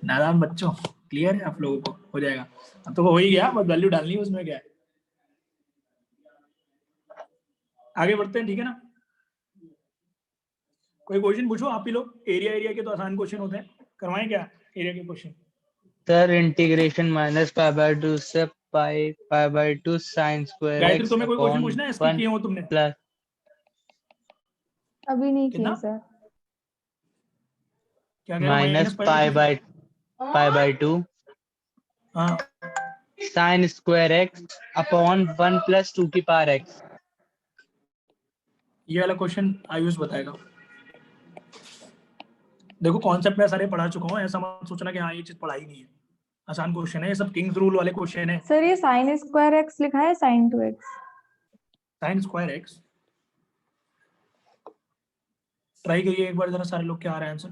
नादान बच्चों, क्लियर है आप लोगों को? हो जाएगा। अब तो हो ही गया, बस वैल्यू डालनी है उसमें। क्या है आगे बढ़ते हैं, ठीक है ना। कोई क्वेश्चन पूछो आप ही लोग। एरिया के तो आसान क्वेश्चन होते हैं, करवाएं क्या एरिया के क्वेश्चन? सर इंटीग्रेशन -π/2 से π/2 sin स्क्वायर गायत्री x तुम्हें कोई क्वेश्चन अपॉन पूछना है? इसकी 1 किए हो तुमने? प्लस अभी नहीं कितना? किए सर। क्या कह रहे हो? -π/2 हाँ, sin स्क्वायर x अपॉन 1 + 2 की पावर x। ये वाला क्वेश्चन आयुष बताएगा। देखो कॉन्सेप्ट मैं सारे पढ़ा चुका हूँ, ऐसा मत सोचना कि हाँ ये चीज पढ़ाई नहीं है। आसान क्वेश्चन है, ये सब किंग्स रूल वाले क्वेश्चन है। सर ये sin स्क्वायर x लिखा है sin 2x। Sign square x try करिए एक बार जरा सारे लोग, क्या आ रहा है आंसर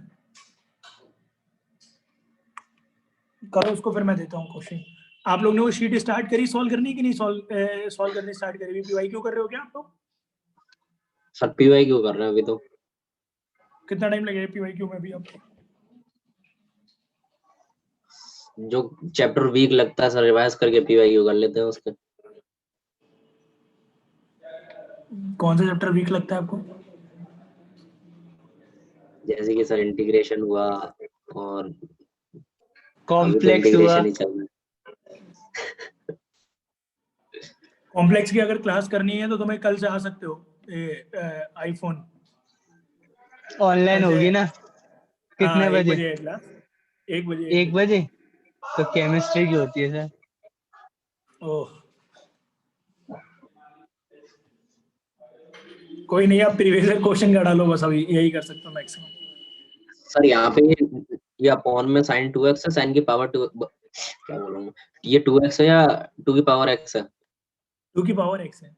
करो उसको, फिर मैं देता हूँ क्वेश्चन। आप लोग ने वो शीट स्टार्ट करी सॉल्व करनी कि नहीं? सॉल्व करनी स्टार्ट करी? पीवाई क्यों कर रहे हो क्या आप लोग? सर पीवाई क्यों कर रहे हैं अभी? तो कितना टाइम लगेगा पीवाई क्यू में भी आपको? जो चैप्टर वीक लगता है सर रिवाइज करके पीवाई क्यों कर लेते हैं उसके। कौन सा चैप्टर वीक लगता है आपको? जैसे कि सर इंटीग्रेशन हुआ, और अभी तो कॉम्प्लेक्स हुआ। इंटीग्रेशन ही चल रहा है। कॉम्प्लेक्स की अगर क्लास करनी है तो तुम्हें कल से आ सकते हो। आईफोन ऑनलाइन होगी ना? कितने 1 बजे? बजे है क्लास। 1 बजे 1 बजे। तो केमिस्ट्री की होती है सर। ओह, कोई नहीं, आप प्रीवियस क्वेश्चन का डालो बस, अभी यही कर सकते हो मैक्सिमम। सर यहाँ पे ये अपॉन में sin 2x है, sin की पावर 2, क्या बोल रहा हूँ, ये 2x है या 2 की पावर x है? 2 की पावर x है।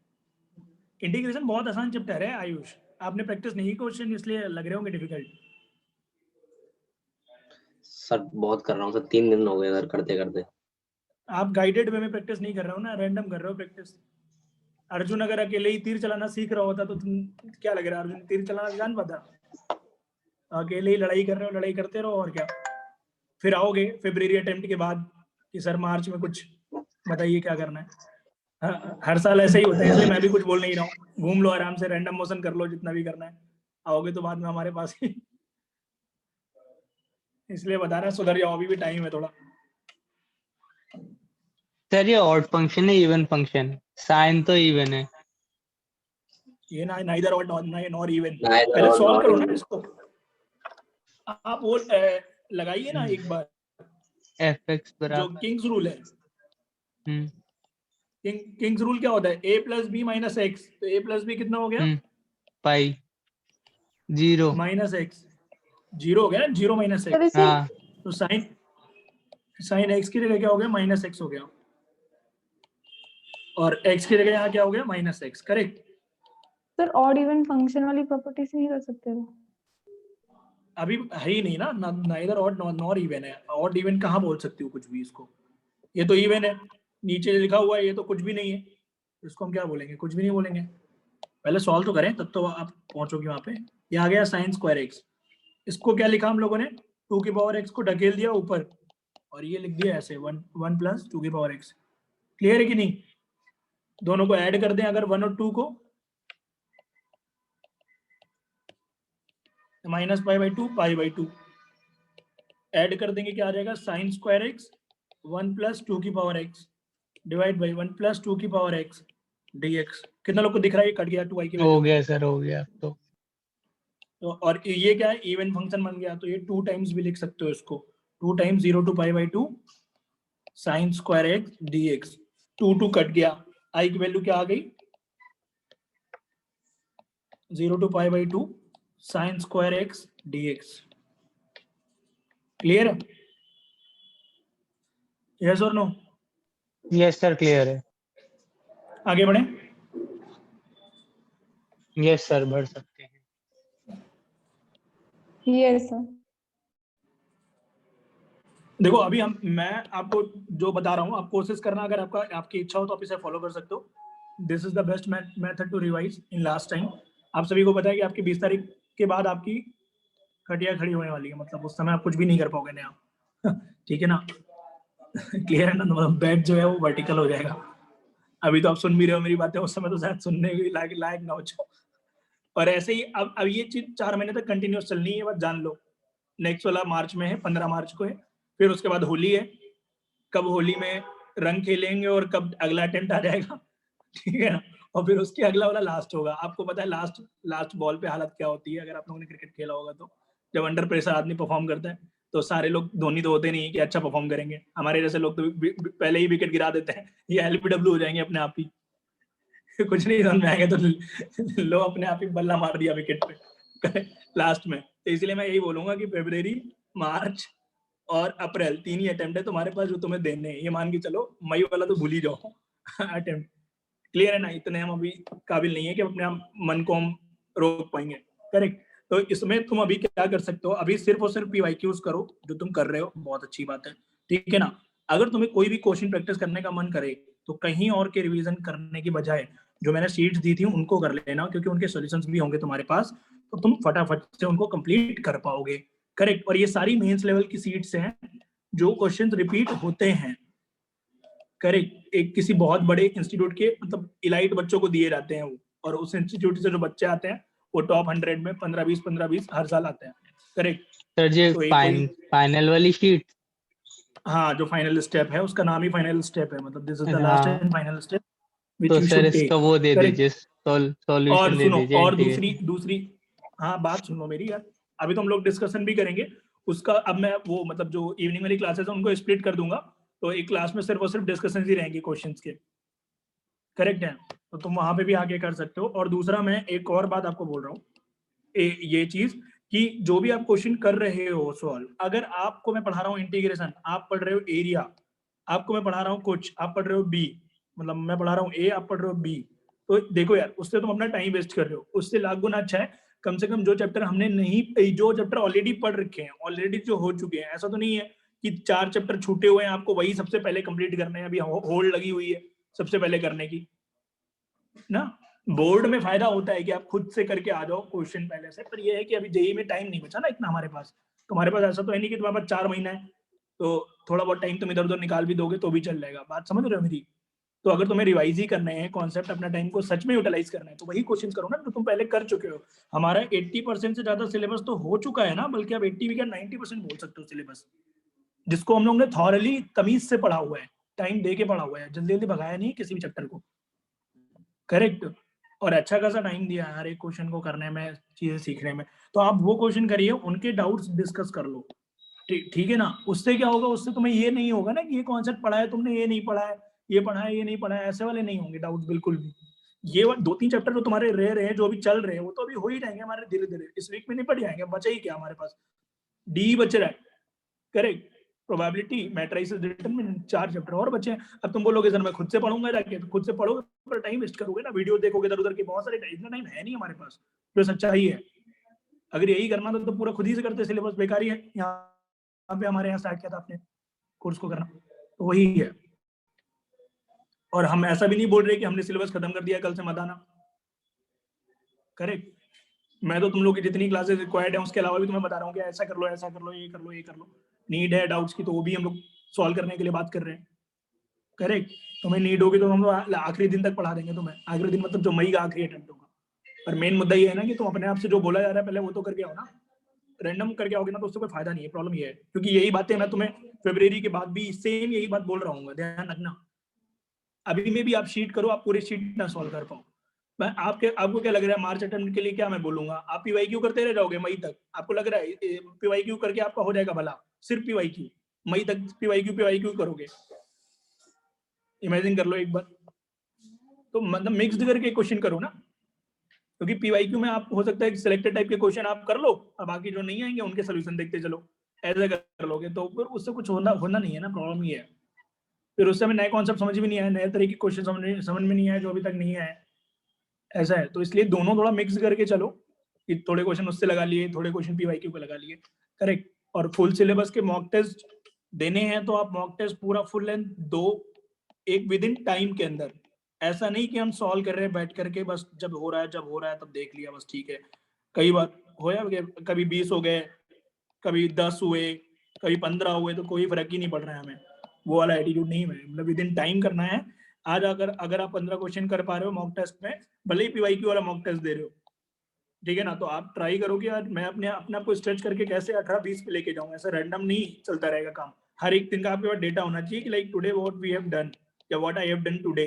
इंटीग्रेशन बहुत आसान चैप्टर है आयुष, आपने प्रैक्टिस नहीं की क्वेश्चन इसलिए लग रहे होंगे डिफिकल्ट। सर बहुत कर रहा हूँ सर, 3 दिन हो गए सर करते करते। आप गाइडेड वे में प्रैक्टिस नहीं कर रहे हो ना, रैंडम कर रहे हो प्रैक्टिस। अर्जुन अगर अकेले ही तीर चलाना सीख रहा होता तो तुम क्या लग रहा है, अर्जुन तीर चलाना जान पाता? अकेले ही लड़ाई कर रहे हो, लड़ाई करते रहो और क्या। फिर आओगे फेब्रुअरी अटेम्प्ट के बाद कि सर मार्च में कुछ बताइए क्या करना है। हर साल ऐसे ही होता है, इसलिए मैं भी कुछ बोल नहीं रहा हूँ। घूम लो आराम से, रैंडम मोशन कर लो जितना भी करना है, आओगे तो बाद में हमारे पास ही। इसलिए बता रहा, सुधर जाओ, अभी भी टाइम है थोड़ा। सर ये ऑड फंक्शन है इवन फंक्शन? साइन तो इवन है। ये ना नाइदर और नॉट इवन। Neither पहले or सॉल्व not करो ना even। इसको। आप वो लगाइए ना एक बार, fx जो बराबर। किंग्स रूल है। हम्म किंग्स रूल क्या होता है? a plus B minus X. तो a प्लस बी कितना हो गया? पाई 0। Minus x. 0 हो गया ना, 0 माइनस सर एक्स। इसे हाँ तो साइन एक्स की जगह क्या हो गया? माइनस एक्स हो गया। और x की जगह यहाँ क्या हो गया? Minus x. Correct. Sir odd even function वाली प्रॉपर्टी से नहीं कर सकते हो? अभी है ही नहीं ना, नाइदर ऑड नॉर इवन है। ऑड इवन कहाँ बोल सकती हो कुछ भी इसको? ये तो इवन है, नीचे लिखा हुआ है, ये तो कुछ भी नहीं है। इसको हम क्या बोलेंगे? कुछ भी नहीं बोलेंगे। पहले सॉल्व तो करें तब तो आप पहुंचोगे वहां पे। ये आ गया साइन स्क्वायर एक्स। इसको क्या लिखा हम लोगों ने? 2 की पावर एक्स को ढकेल दिया ऊपर, और ये लिख दिया ऐसे 1 प्लस 2 की पावर एक्स। क्लियर है कि नहीं? दोनों को ऐड कर दें अगर 1 और 2 को, minus pi by two add कर देंगे, क्या आ जाएगा? साइन स्क्वायर एक्स 1 प्लस 2 की power x divide by 1 plus 2 की पावर एक्स dx। कितना लोग को दिख रहा है? ये कट गया 2i की हो वैल्यू। गया सर, हो गया तो। तो और ये क्या है? इवन फंक्शन बन गया, तो ये 2 टाइम्स भी लिख सकते हो इसको। 2 times 0 to π/2 sine square X dx। 2 cut गया, i की वैल्यू क्या आ गई? 0 to π/2 sine square X dx। Clear है? यस और नो? यस सर क्लियर है। आगे बढ़े। यस सर बढ़ सकते हैं। Yes sir. देखो अभी मैं आपको जो बता रहा हूँ, आप कोशिश करना, अगर आपकी इच्छा हो तो आप इसे फॉलो कर सकते हो। This is the best method to revise in last time. आप सभी को पता है कि आपकी 20 तारीख के बाद आपकी खटिया खड़ी होने वाली है, मतलब उस समय आप कुछ भी नहीं कर पाओगे नया। ठीक है ना? क्लियर है ना? मतलब बेड जो है वो वर्टिकल हो जाएगा। अभी तो आप सुन भी रहे हो मेरी बातें, उस समय तो शायद सुनने के लायक ना हो जाओ। और ऐसे ही अब ये चीज 4 महीने तक कंटिन्यूस चलनी है, बस जान लो। नेक्स्ट वाला मार्च में है, 15 मार्च को है, फिर उसके बाद होली है। कब होली में रंग खेलेंगे और कब अगला अटेम्प्ट आ जाएगा, ठीक है ना। और फिर उसके अगला वाला लास्ट होगा। आपको पता है लास्ट बॉल पे हालत क्या होती है, अगर आप लोगों ने क्रिकेट खेला होगा तो। जब अंडर प्रेशर आदमी परफॉर्म करता है तो सारे लोग धोनी तो होते नहीं कि अच्छा परफॉर्म करेंगे, हमारे जैसे लोग तो पहले ही विकेट गिरा देते हैं, ये एलबीडब्ल्यू हो जाएंगे अपने आप ही। कुछ नहीं समझ में आएगा तो लो अपने आप ही बल्ला मार दिया विकेट पे लास्ट में। तो इसलिए मैं यही बोलूंगा कि फरवरी, मार्च और अप्रैल 3 ही अटेम्प्ट है तुम्हारे पास जो तुम्हें देने हैं। ये मान के चलो, मई वाला तो भूल ही जाओ अटेम्प्ट। क्लियर है ना, इतने हम अभी काबिल नहीं है कि अपने मन को हम रोक पाएंगे। करेक्ट। तो इसमें तुम अभी क्या कर सकते हो, अभी सिर्फ और सिर्फ पीवाईक्यूज करो जो तुम कर रहे हो, बहुत अच्छी बात है, ठीक है ना। अगर तुम्हें कोई भी क्वेश्चन प्रैक्टिस करने का मन करे तो कहीं और के रिवीजन करने की बजाय जो मैंने शीट्स दी थी उनको कर लेना, क्योंकि उनके सॉल्यूशंस भी होंगे तुम्हारे पास, तो तुम फटाफट से उनको कंप्लीट कर पाओगे। करेक्ट। और ये सारी मेंस लेवल की सीट्स हैं जो क्वेश्चंस रिपीट होते हैं। करेक्ट। एक किसी बहुत बड़े इंस्टीट्यूट के मतलब इलाइट बच्चों को दिए जाते हैं वो, और उस इंस्टीट्यूट से जो बच्चे आते हैं वो टॉप 100 में 15-20 हर साल आते हैं। करेक्ट। सर जी तो फाइनल वाली शीट, हाँ, जो फाइनल स्टेप है उसका नाम ही फाइनल स्टेप है, मतलब दिस इज द लास्ट हाँ एंड फाइनल स्टेप व्हिच तो यू सर शुड इसका टेक। वो दे करेक्ट। दीजिए, और सॉल्यूशन दे सुनो, दीजिए और इंटीग्रेशन। दूसरी हाँ, बात सुनो मेरी यार, अभी तो हम लोग डिस्कशन भी करेंगे उसका। अब मैं वो मतलब जो इवनिंग वाली क्लासेस है उनको स्प्लिट कर दूंगा, तो एक क्लास में सिर्फ और सिर्फ डिस्कशन ही रहेंगी क्वेश्चंस के। करेक्ट है। तो तुम वहां पे भी आके कर सकते हो। और दूसरा मैं एक और बात आपको बोल रहा हूँ, ये चीज कि जो भी आप क्वेश्चन कर रहे हो सॉल्व, अगर आपको मैं पढ़ा रहा हूँ इंटीग्रेशन, आप पढ़ रहे हो एरिया, आपको मैं पढ़ा रहा हूँ कुछ, आप पढ़ रहे हो बी, मतलब मैं पढ़ा रहा हूँ ए, आप पढ़ रहे हो बी, तो देखो यार उससे तुम अपना टाइम वेस्ट कर रहे हो। उससे लाख गुना अच्छा है कम से कम जो चैप्टर हमने नहीं, जो चैप्टर ऑलरेडी पढ़ रखे हैं, ऑलरेडी जो हो चुके हैं, ऐसा तो नहीं है कि 4 चैप्टर छूटे हुए हैं, आपको वही सबसे पहले कंप्लीट करने हैं, अभी होल्ड लगी हुई है सबसे पहले करने की ना। बोर्ड में फायदा होता है कि आप खुद से करके आ जाओ क्वेश्चन पहले से, पर ये है कि अभी जेई में टाइम नहीं बचा ना इतना हमारे पास। तुम्हारे पास ऐसा तो है नहीं कि तुम्हारे पास 4 महीना है, तो थोड़ा बहुत टाइम तुम इधर उधर निकाल भी दोगे तो भी चल जाएगा। बात समझ रहे हो मेरी। तो अगर तुम्हें रिवाइज ही करने हैं कॉन्सेप्ट, अपना टाइम को सच में यूटिलाइज करना है, तो वही क्वेश्चन करो ना जो तुम पहले कर चुके हो। हमारा 80% से ज्यादा सिलेबस तो हो चुका है ना, बल्कि आप 80 क्या 90% बोल सकते हो सिलेबस, जिसको हम लोग ने थॉरली तमीज से पढ़ा हुआ है, टाइम दे के पढ़ा हुआ है, जल्दी जल्दी भगाया नहीं किसी भी चैप्टर को। करेक्ट। और अच्छा खासा टाइम दिया हर एक क्वेश्चन को करने में, चीजें सीखने में। तो आप वो क्वेश्चन करिए, उनके डाउट्स डिस्कस कर लो, ठीक है ना। उससे क्या होगा, उससे तुम्हें ये नहीं होगा ना कि ये कॉन्सेप्ट पढ़ा है तुमने, ये नहीं पढ़ा है, ये पढ़ा है, ये नहीं पढ़ा है, ऐसे वाले नहीं होंगे डाउट बिल्कुल भी। ये 2-3 चैप्टर जो तुम्हारे रह रहे हैं, जो अभी चल रहे हैं, वो तो अभी हो ही जाएंगे हमारे धीरे धीरे, इस वीक में नहीं पढ़ जाएंगे। बचा ही क्या हमारे पास, डी बच रहा है। Correct. Probability, matrices, determinant, 4 chapter और बचे हैं। अब तुम बोलोगे सर मैं खुद से पढ़ूंगा जाके, तो खुद से पढ़ोगे पर टाइम वेस्ट करोगे ना, वीडियो देखोगे इधर उधर के, बहुत सारे इतना टाइम है नहीं हमारे पास, जो सच्चाई है। अगर यही करना था तो पूरा खुद ही से करते, सिलेबस बेकार ही है। यहाँ पे हमारे यहाँ स्टार्ट किया था आपने कोर्स को करना, तो वही है। और हम ऐसा भी नहीं बोल रहे कि हमने सिलेबस खत्म कर दिया, कल से मत आना। करेक्ट। मैं तो तुम लोग की जितनी क्लासेस रिक्वायर्ड है उसके अलावा भी तुम्हें बता रहा हूँ कि ऐसा कर लो, ऐसा कर लो, ये कर लो, ये कर लो। नीड है डाउट्स की तो वो भी हम लोग सॉल्व करने के लिए बात कर रहे हैं। करेक्ट। तुम्हें नीड होगी तो हम लोग आखिरी दिन तक पढ़ा देंगे तुम्हें, आखिरी दिन मतलब जो मई का आखिरी अटेम्प्ट होगा। पर मेन मुद्दा ये है ना कि तुम अपने आप से जो बोला जा रहा है पहले वो तो करके आओ ना। रैंडम करके आओगे ना तो उससे कोई फायदा नहीं है। प्रॉब्लम ये है, क्योंकि यही बातें मैं तुम्हें फरवरी के बाद भी सेम यही बात बोल रहा हूँ, ध्यान रखना। अभी में भी आप शीट करो, आप पूरी शीट ना सॉल्व कर पाओ। मैं आपको क्या लग रहा है मार्च अटेम्प्ट के लिए क्या मैं बोलूंगा, आप पीवाईक्यू करते रह जाओगे मई तक? आपको लग रहा है पीवाईक्यू करके आपका हो जाएगा भला? सिर्फ पीवाईक्यू मई तक पीवाईक्यू करोगे? इमेजिन कर लो एक बार। तो मतलब मिक्स्ड करके क्वेश्चन करो ना, क्योंकि पीवाईक्यू में आप हो सकता है सिलेक्टेड टाइप के क्वेश्चन आप कर लो और बाकी जो नहीं आएंगे उनके सोल्यूशन देखते चलो। ऐसा कर लोगे तो फिर उससे कुछ होना नहीं है ना। प्रॉब्लम ये है फिर उससे हमें नए कॉन्सेप्ट समझ में नहीं आए, नए तरह के क्वेश्चन समझ में नहीं आए जो अभी तक नहीं आए। ऐसा है, तो इसलिए दोनों थोड़ा मिक्स करके चलो कि थोड़े क्वेश्चन उससे लगा लिए, थोड़े क्वेश्चन पीवाईक्यू पे लगा लिए। करेक्ट। और फुल सिलेबस के मॉक टेस्ट देने हैं तो आप मॉक टेस्ट पूरा फुल लेंथ दो, एक विद इन टाइम के अंदर। ऐसा नहीं कि हम सॉल्व कर रहे हैं बैठ करके बस, जब हो रहा है तब देख लिया बस, ठीक है। कई बार होया कभी 20 हो गए, कभी 10 हुए, कभी 15 हुए, तो कोई फर्क ही नहीं पड़ रहा है हमें। वो वाला एटीट्यूड नहीं है, मतलब विद इन टाइम करना है। आज अगर आप 15 क्वेश्चन कर पा रहे हो मॉक टेस्ट में, भले ही पीवाईक्यू वाला मॉक टेस्ट दे रहे हो, ठीक है ना, तो आप ट्राई करो कि यार मैं अपने आप को स्ट्रेच करके कैसे 18-20 पे लेके जाऊं। ऐसा रैंडम नहीं चलता रहेगा काम, हर एक दिन का आपके पास डेटा होना चाहिए कि like today what we have done या what I have done today,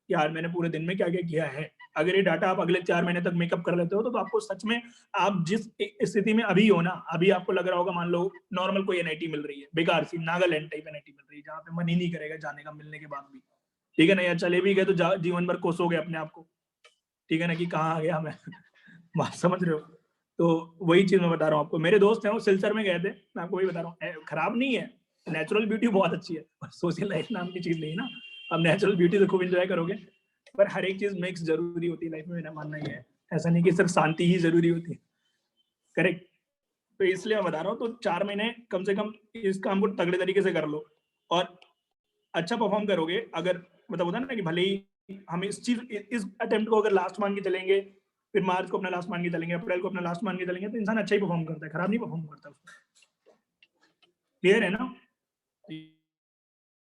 यार मैंने पूरे दिन में क्या क्या किया है। अगर ये डाटा आप अगले 4 महीने तक मेकअप कर लेते हो तो आपको सच में, आप जिस स्थिति में अभी हो ना, अभी आपको लग रहा होगा मान लो नॉर्मल कोई एनआईटी मिल रही है, बेकार सी नागालैंड टाइप एनआईटी मिल रही है जहाँ पे मन ही नहीं करेगा जाने का मिलने के बाद भी, ठीक है ना, या चले भी गए तो जीवन भर कोसोगे अपने आप को, ठीक है ना, कि कहाँ आ गया मैं बात समझ रहे हो। तो वही चीज मैं बता रहा हूँ आपको, मेरे दोस्त हैं वो सिलचर में गए थे, मैं आपको वही बता रहा हूँ, खराब नहीं है, नेचुरल ब्यूटी बहुत अच्छी है, सोशल लाइफ नाम की चीज नहीं ना, आप नेचुरल ब्यूटी तो खूब एंजॉय करोगे, पर हर एक चीज मिक्स जरूरी होती है लाइफ में, मेरा मानना ये है, ऐसा नहीं कि सिर्फ शांति ही जरूरी होती है, करेक्ट। तो इसलिए मैं बता रहा हूँ, तो 4 महीने कम से कम इस काम को तगड़े तरीके से कर लो, और अच्छा परफॉर्म करोगे। अगर मतलब होता है ना कि भले ही हम इस अटेम्प्ट को अगर लास्ट मान के चलेंगे, फिर मार्च को अपना लास्ट मान के चलेंगे, अप्रैल को अपना लास्ट मान के चलेंगे, तो इंसान अच्छा ही परफॉर्म करता है, खराब नहीं परफॉर्म करता उसमें। क्लियर है ना,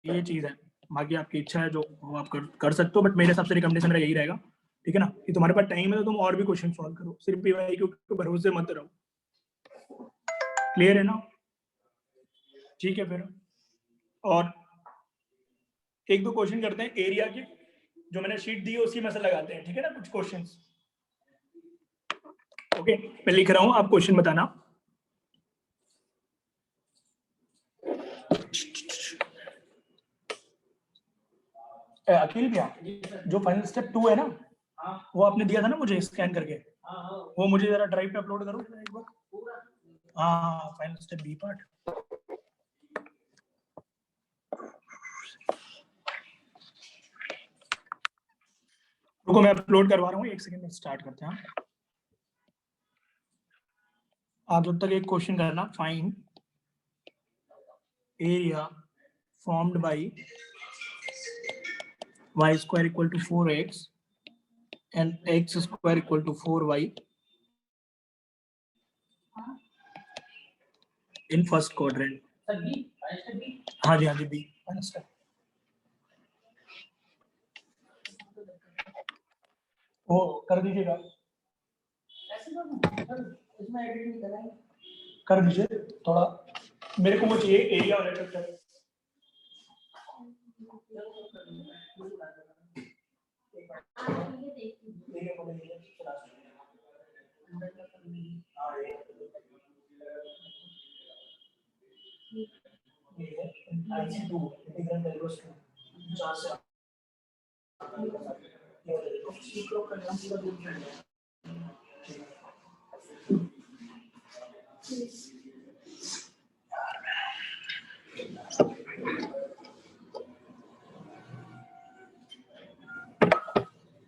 ये चीज है। बाकी आपकी इच्छा है जो आप कर सकते हो, बट मेरे हिसाब से रिकमेंडेशन मेरा यही रहेगा, ठीक है ना, कि तुम्हारे पास टाइम है तो तुम और भी क्वेश्चन सॉल्व करो, सिर्फ पीवाईक्यू के भरोसे मत रहो। क्लियर है ना, ठीक है। फिर और एक दो क्वेश्चन करते हैं एरिया के, जो मैंने शीट दी है उसी में से लगाते हैं, ठीक है ना, कुछ क्वेश्चंस। ओके, मैं लिख रहा हूं, आप क्वेश्चन बताना। अखिल भैया, जो फाइनल स्टेप 2 है ना, वो आपने दिया था ना मुझे स्कैन करके, वो मुझे जरा ड्राइव पे अपलोड करो एक बार। हाँ, फाइनल स्टेप बी पार्ट। रुको मैं अपलोड करवा रहा हूँ, एक सेकंड में स्टार्ट करते हैं। आप जब तक एक क्वेश्चन करना, find area formed by y square equal to 4x and x square equal to 4y in first quadrant। हाँ जी, हाँ जी, बी फाइनल स्टेप। वो कर दीजिएगा, कर दीजिए थोड़ा, मेरे को वो चाहिए एरिया और रेक्टेंगल।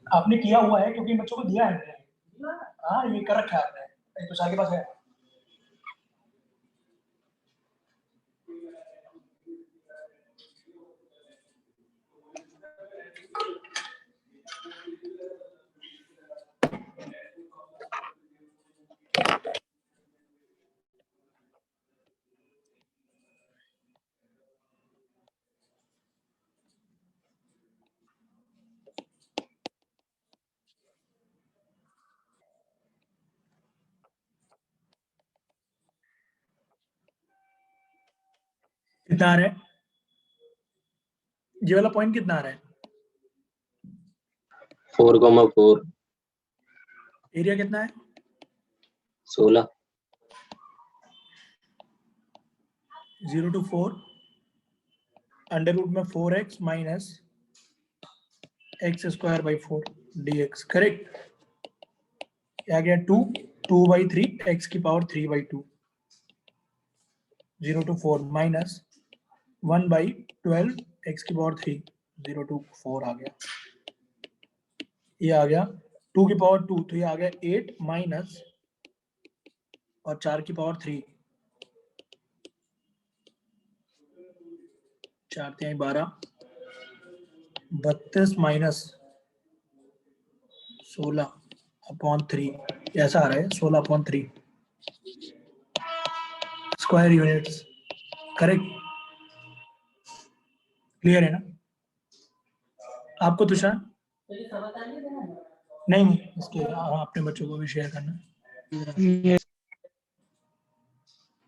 आपने किया हुआ है क्योंकि बच्चों को दिया है मैंने। हाँ, ये कर रखा है आपने, तो साल के पास है। कितना आ रहा है ये वाला पॉइंट, कितना आ रहा है? 4,4। एरिया कितना है? 16। 0 to 4 अंडर रूट में 4x minus X square by 4 dx, correct. क्या गया 2/3 x की पावर 3/2, 0 to 4 माइनस 1/12 x की पावर 3, 0 to 4 आ गया, ये आ गया 2 की पावर 2, तो ये आ गया 8 माइनस और 4 की पावर 3, 4 3 12, 32 माइनस 16/3, ऐसा आ रहा है 16/3 स्क्वायर यूनिट्स, करेक्ट। क्लियर है ना? आपको तुषार? तो ये सब बता नहीं देना। नहीं नहीं, इसके अपने बच्चों को भी शेयर करना। Yes.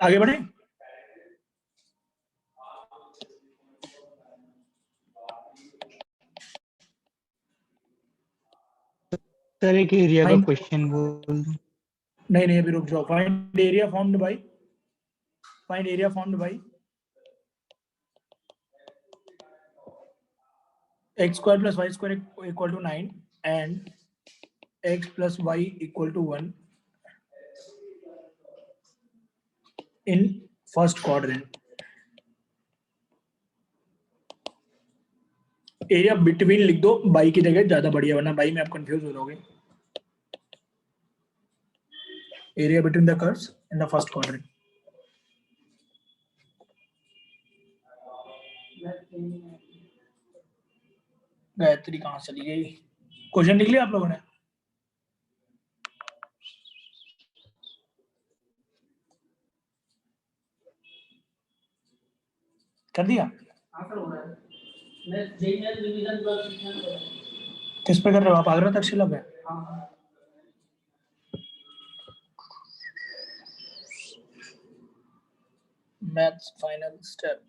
आगे बढ़े। सर एक एरिया का Fine. क्वेश्चन बोल दूं। नहीं नहीं, अभी रुक जाओ। Find area formed by, find area formed by x square plus y square equal to 9 and x plus y equal to 1 in first quadrant. Area between लिख दो बाई की जगह, ज्यादा बढ़िया, वरना बाई में आप कंफ्यूज हो जाओगे। Area between the curves in the first quadrant. Gayatri कहाँ चली गई? क्वेश्चन लिख लिया आप लोगों ने? कर दिया? किस पे कर रहे हो आप? आगरा तक्षशिला पे? Maths final step.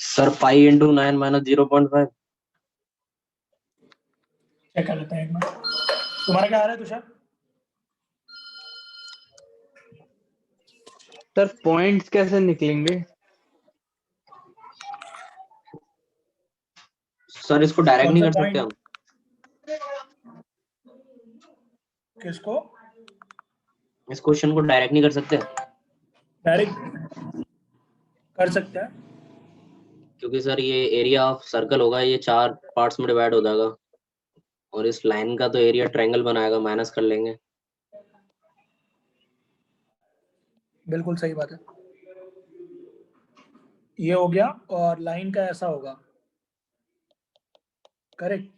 Sir pi into 9 minus 0.5। Check कर लेते हैं एक बार। तुम्हारा क्या आ रहा है तुषार? सर पॉइंट्स कैसे निकलेंगे? सर इसको डायरेक्ट कौन नहीं सा कर सकते point? हम? किसको? इस क्वेश्चन को डायरेक्ट नहीं कर सकते डायरेक्ट कर सकते हैं, क्योंकि सर ये एरिया ऑफ सर्कल होगा, ये 4 पार्ट्स में डिवाइड हो जाएगा, और इस लाइन का तो एरिया ट्रायंगल बनाएगा, माइनस कर लेंगे। बिल्कुल सही बात है। ये हो गया, और लाइन का ऐसा होगा, करेक्ट?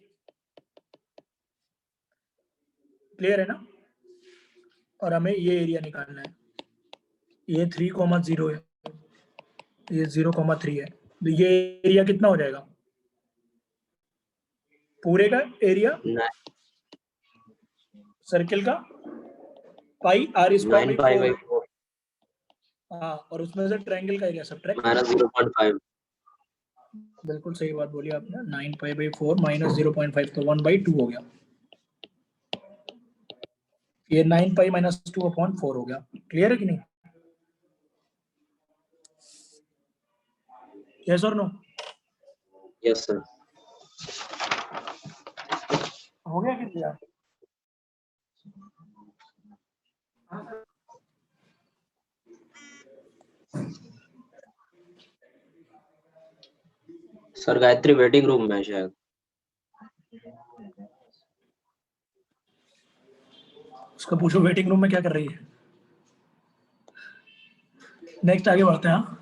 क्लियर है ना? और हमें ये एरिया निकालना है। ये 3,0 है, ये 0,3 है, तो ये एरिया कितना हो जाएगा पूरे का एरिया सर्किल का? Pi r square 9 by pi by 4। 4 हाँ, और उसमें से ट्रायंगल का एरिया सब्ट्रैक्ट। माइनस 0.5। बिल्कुल सही बात बोली आपने। 9 पाई बाई 4 माइनस 0.5, तो 1/2 हो गया। ये 9 पाई माइनस 2/4 हो गया। क्लियर है कि नहीं? यस और नो? Yes sir. हो गया कि नहीं? सर गायत्री वेटिंग रूम में है शायद। उसका पूछो वेटिंग रूम में क्या कर रही है। नेक्स्ट आगे बढ़ते हैं। हाँ,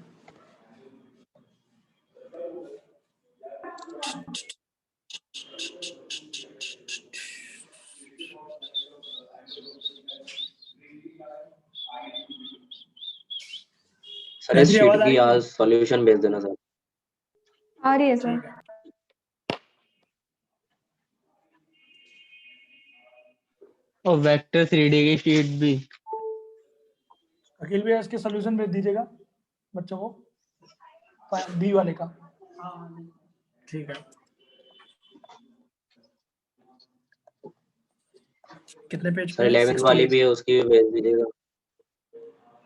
सर इस गायत्री शीट आवाज आ की रही है? आज सॉल्यूशन भेज देना सर। आ रही है सर। ठीक है। और वेक्टर 3D की शीट भी। अखिल भैया इसके सॉल्यूशन भेज दीजिएगा बच्चों को, बी वाले का। ठीक है। कितने पेज सर पे? 11th वाली 68। भी है, उसकी भी भेज दीजिएगा।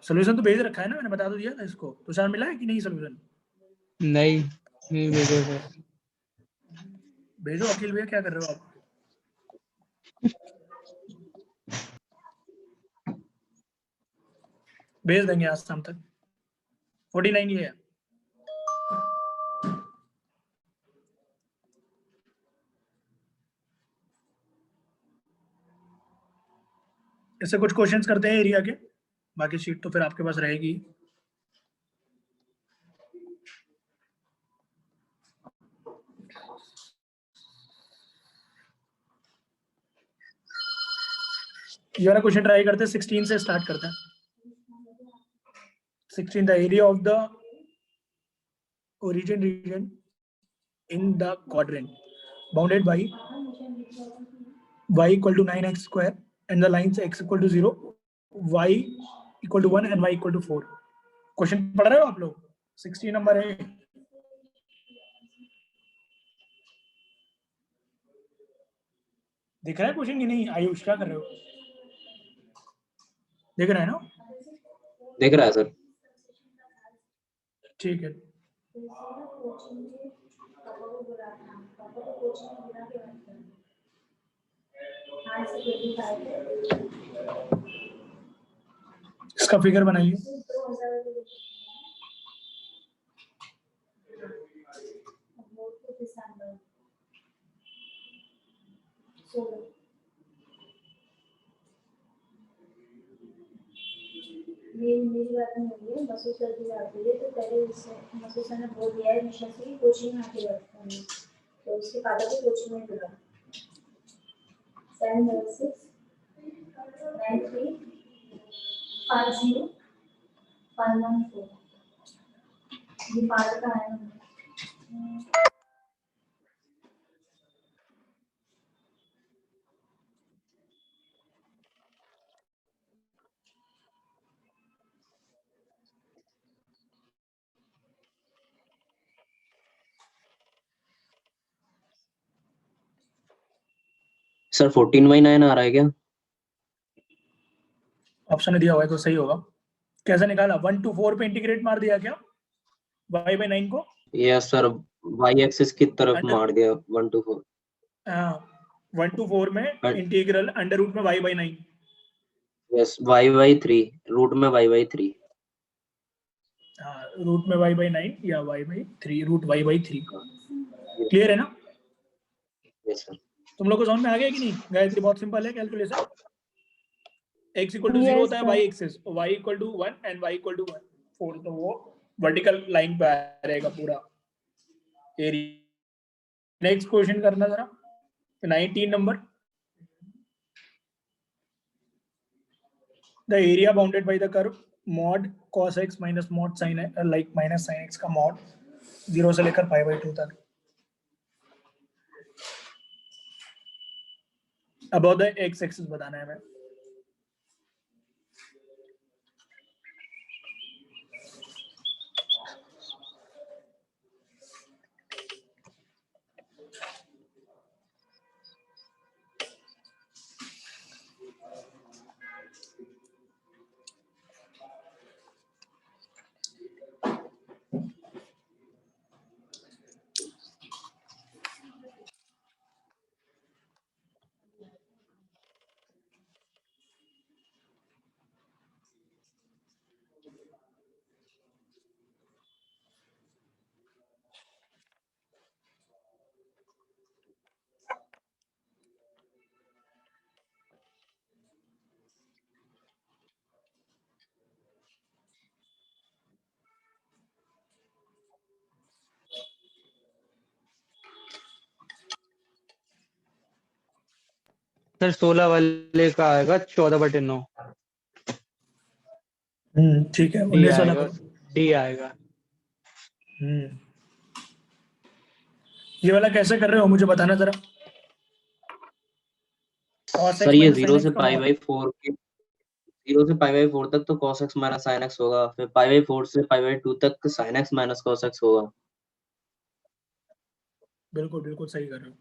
सॉल्यूशन तो भेज रखा है ना, मैंने बता तो दिया था इसको। तुषार मिला है कि नहीं सॉल्यूशन? नहीं भेजो सर। भेजो। अखिल भैया क्या कर रहे हो आप? भेज देंगे आज शाम तक। 49 ये है। इससे कुछ क्वेश्चंस करते हैं एरिया के, बाकी शीट तो फिर आपके पास रहेगी। ये वाला क्वेश्चन ट्राई करते हैं, 16 से स्टार्ट करते हैं। 16 the area of the origin region in the quadrant bounded by y equal to 9x square and the lines x equal to 0, y equal to 1 and y equal to 4। Question पढ़ रहे हो आप लोग? 16 number है। दिख रहा है question कि नहीं? आयुष क्या कर रहे हो? दिख रहा है ना? दिख रहा है सर। ठीक है। इसका फिगर बनाइए। मेरी बात नहीं हुई है, मसूद सर की बात हुई है। तो पहले मसूद सर ने बोल दिया है निशा से कि कोचिंग में आके बात करनी, तो उसके फादर को कोचिंग में बुला। 70693505114 ये फादर का है नंबर। सर 14/9 आ रहा है क्या? ऑप्शन में दिया हुआ है तो सही होगा। कैसे निकाला? 1 to 4 पे इंटीग्रेट मार दिया क्या y by 9 को? यस सर, y एक्सिस की तरफ Under- मार दिया 1 to 4। 1 to 4 में इंटीग्रल अंडर रूट में y by 9। Yes, y/3 root में y/3। हाँ, रूट में y by 9 या y by 3, root y by 3। Clear है ना? Yes sir. तुम लोग को समझ में आ गया कि नहीं? गायत्री बहुत सिंपल है कैलकुलेशन। x इक्वल टू 0 होता है y axis, y equal to 1 and y equal to 4, तो वो वर्टिकल लाइन पे आ रहेगा पूरा एरिया। नेक्स्ट क्वेश्चन करना जरा, 19 number. The area bounded by the curve mod cos x minus mod sin x like minus sin x का mod 0 से लेकर π/2 तक अबाउट द x एक्सिस बताना है हमें। सर 16 वाले का आएगा 14/9। ठीक है। डी 19 वाला आएगा, करो। डी आएगा। ये वाला कैसे कर रहे हो मुझे बताना जरा। cos सर x ये minus sin 0 x से का mod। π/4 के 0 से π/4 तक तो cos x minus sin x होगा, फिर π/4 से π/2 तक sin x minus cos x होगा। बिल्कुल बिल्कुल सही कर रहे हो,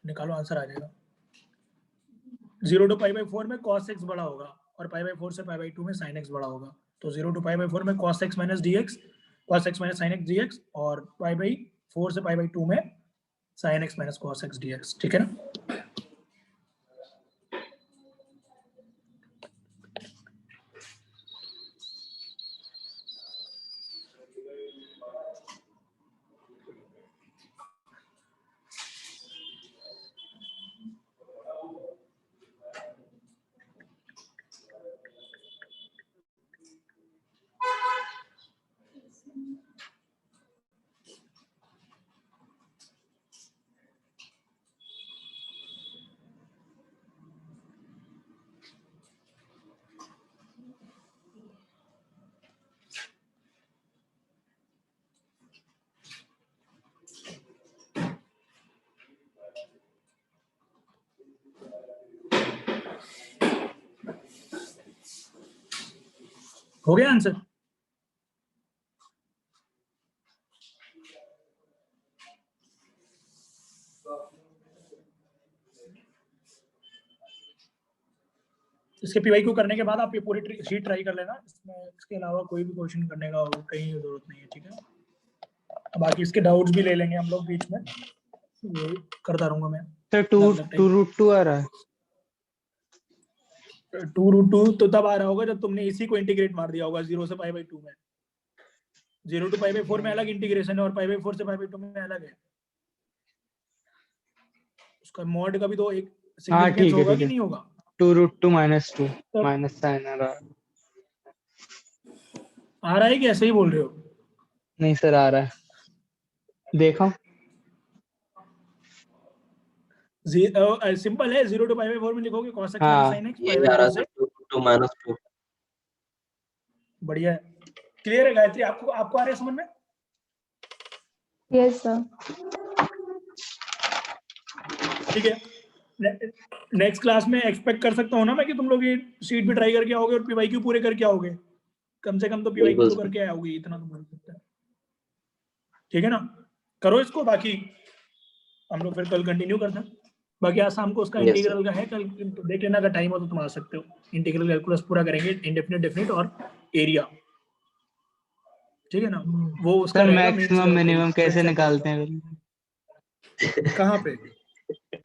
निकालो आंसर आ जाएगा। 0 to π/4 में cos x बड़ा होगा और π/4 से π/2 में sin x बड़ा होगा, तो 0 to π/4 में cos x minus dx, cos x minus sin x dx, और π/4 से π/2 में sin x minus cos x dx। ठीक है ना? हो गया आंसर? इसके पीवाई को करने के बाद आप ये पूरी शीट ट्राई कर लेना, इसमें इसके अलावा कोई भी क्वेश्चन करने का हो कहीं जरूरत नहीं है, ठीक है। बाकी इसके डाउट्स भी ले लेंगे हम लोग बीच में, ये करता रहूंगा मैं। तो टू रूट टू आ रहा है। 2√2 तो तब आ रहा होगा जब तुमने इसी को इंटीग्रेट मार दिया होगा 0 से π/2 में। 0 to π/4 में अलग इंटीग्रेशन है और π/4 से π/2 में अलग है। उसका मॉड का भी तो एक सिग्निफिकेंस होगा कि नहीं होगा? 2√2 -2 माइनस साइन आ रहा है। आ रहा है कि ऐसे ही बोल रहे हो? नहीं सर आ रहा है, देखो सिंपल है। 0 to π/4 में लिखोगे cos x हाँ। sin x ये आ रहा π/4 है से। 2 -2 बढ़िया है। क्लियर है गायत्री? आपको आपको आ रहा है समझ में? Yes sir. ठीक है। नेक्स्ट क्लास में एक्सपेक्ट कर सकता हूँ ना मैं कि तुम लोग ये शीट भी ट्राई करके आओगे और पीवाईक्यू पूरे करके आओगे। कम से कम तो पीवाईक्यू तो बिल्कुल। करके आओगे, इतना तो बोल सकते हैं। ठीक है ना? करो इसको, बाकी हम लोग फिर कल कंटिन्यू करते हैं। बाकी आज शाम को उसका Yes, sir. इंटीग्रल का है, कल तो देख लेना, अगर टाइम हो तो तुम आ सकते हो। इंटीग्रल कैलकुलस पूरा करेंगे, इंडेफिनिट, डेफिनिट और एरिया। ठीक है ना? वो उसका सर रहेगा मेंस मैक्सिमम लेवल पे, मिनिमम कैसे फ्रेंड्स एंड निकालते हैं? कहाँ पे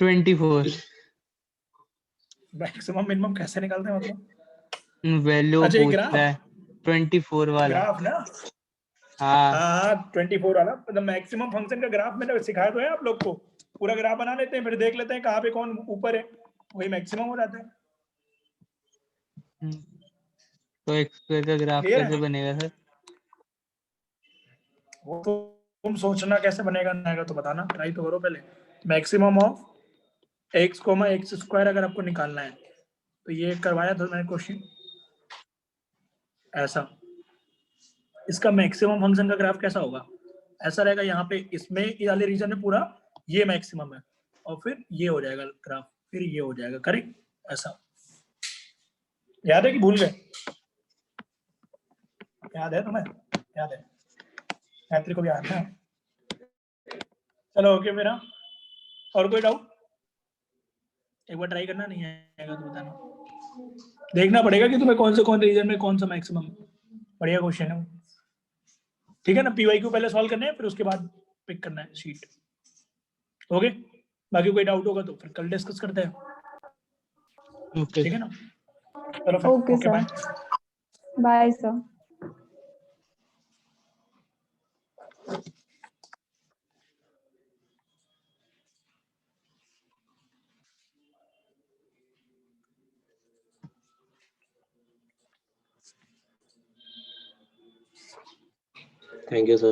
24 मैक्सिमम मिनिमम कैसे निकालते हैं मतलब? वैल्यू अच्छा, ये पूछ ग्राफ रहा है 24 वाला। ग्राफ ना? हाँ हाँ 24 वाला मतलब मैक्सिमम फंक्शन का ग्राफ मैंने सिखाया तो है आप लोग को। पूरा ग्राफ बना लेते हैं, फिर देख लेते हैं कहाँ पे कौन ऊपर है, वही मैक्सिमम हो जाता है। तो एक्स स्क्वायर का ग्राफ Clear कैसे है? बनेगा सर? वो तो तुम सोचना कैसे बनेगा, नहीं तो बताना, ट्राई तो करो पहले। Maximum of x, x square अगर आपको निकालना है तो ये करवाया था मैंने क्वेश्चन ऐसा। इसका मैक्सिमम फंक्शन का ग्राफ कैसा होगा? ऐसा रहेगा, यहाँ पे इसमें ये वाले रीजन में पूरा ये मैक्सिमम है और फिर ये हो जाएगा ग्राफ, फिर ये हो जाएगा, करेक्ट? ऐसा याद है कि भूल गए? याद है तुम्हें? याद है? गायत्री को भी याद है? चलो ओके मेरा। और कोई डाउट? एक बार ट्राई करना, नहीं आएगा तो बताना। देखना पड़ेगा कि तुम्हें कौन रीजन में कौन सा मैक्सिमम। बढ़िया क्वेश्चन है। ठीक है ना? पीवाईक्यू पहले सॉल्व करना है, फिर उसके बाद पिक करना है शीट। ओके, बाकी कोई डाउट होगा तो फिर कल डिस्कस करते हैं। ओके ठीक है ना? चलो फिर okay okay, bye. Sir. Bye sir. Thank you, sir.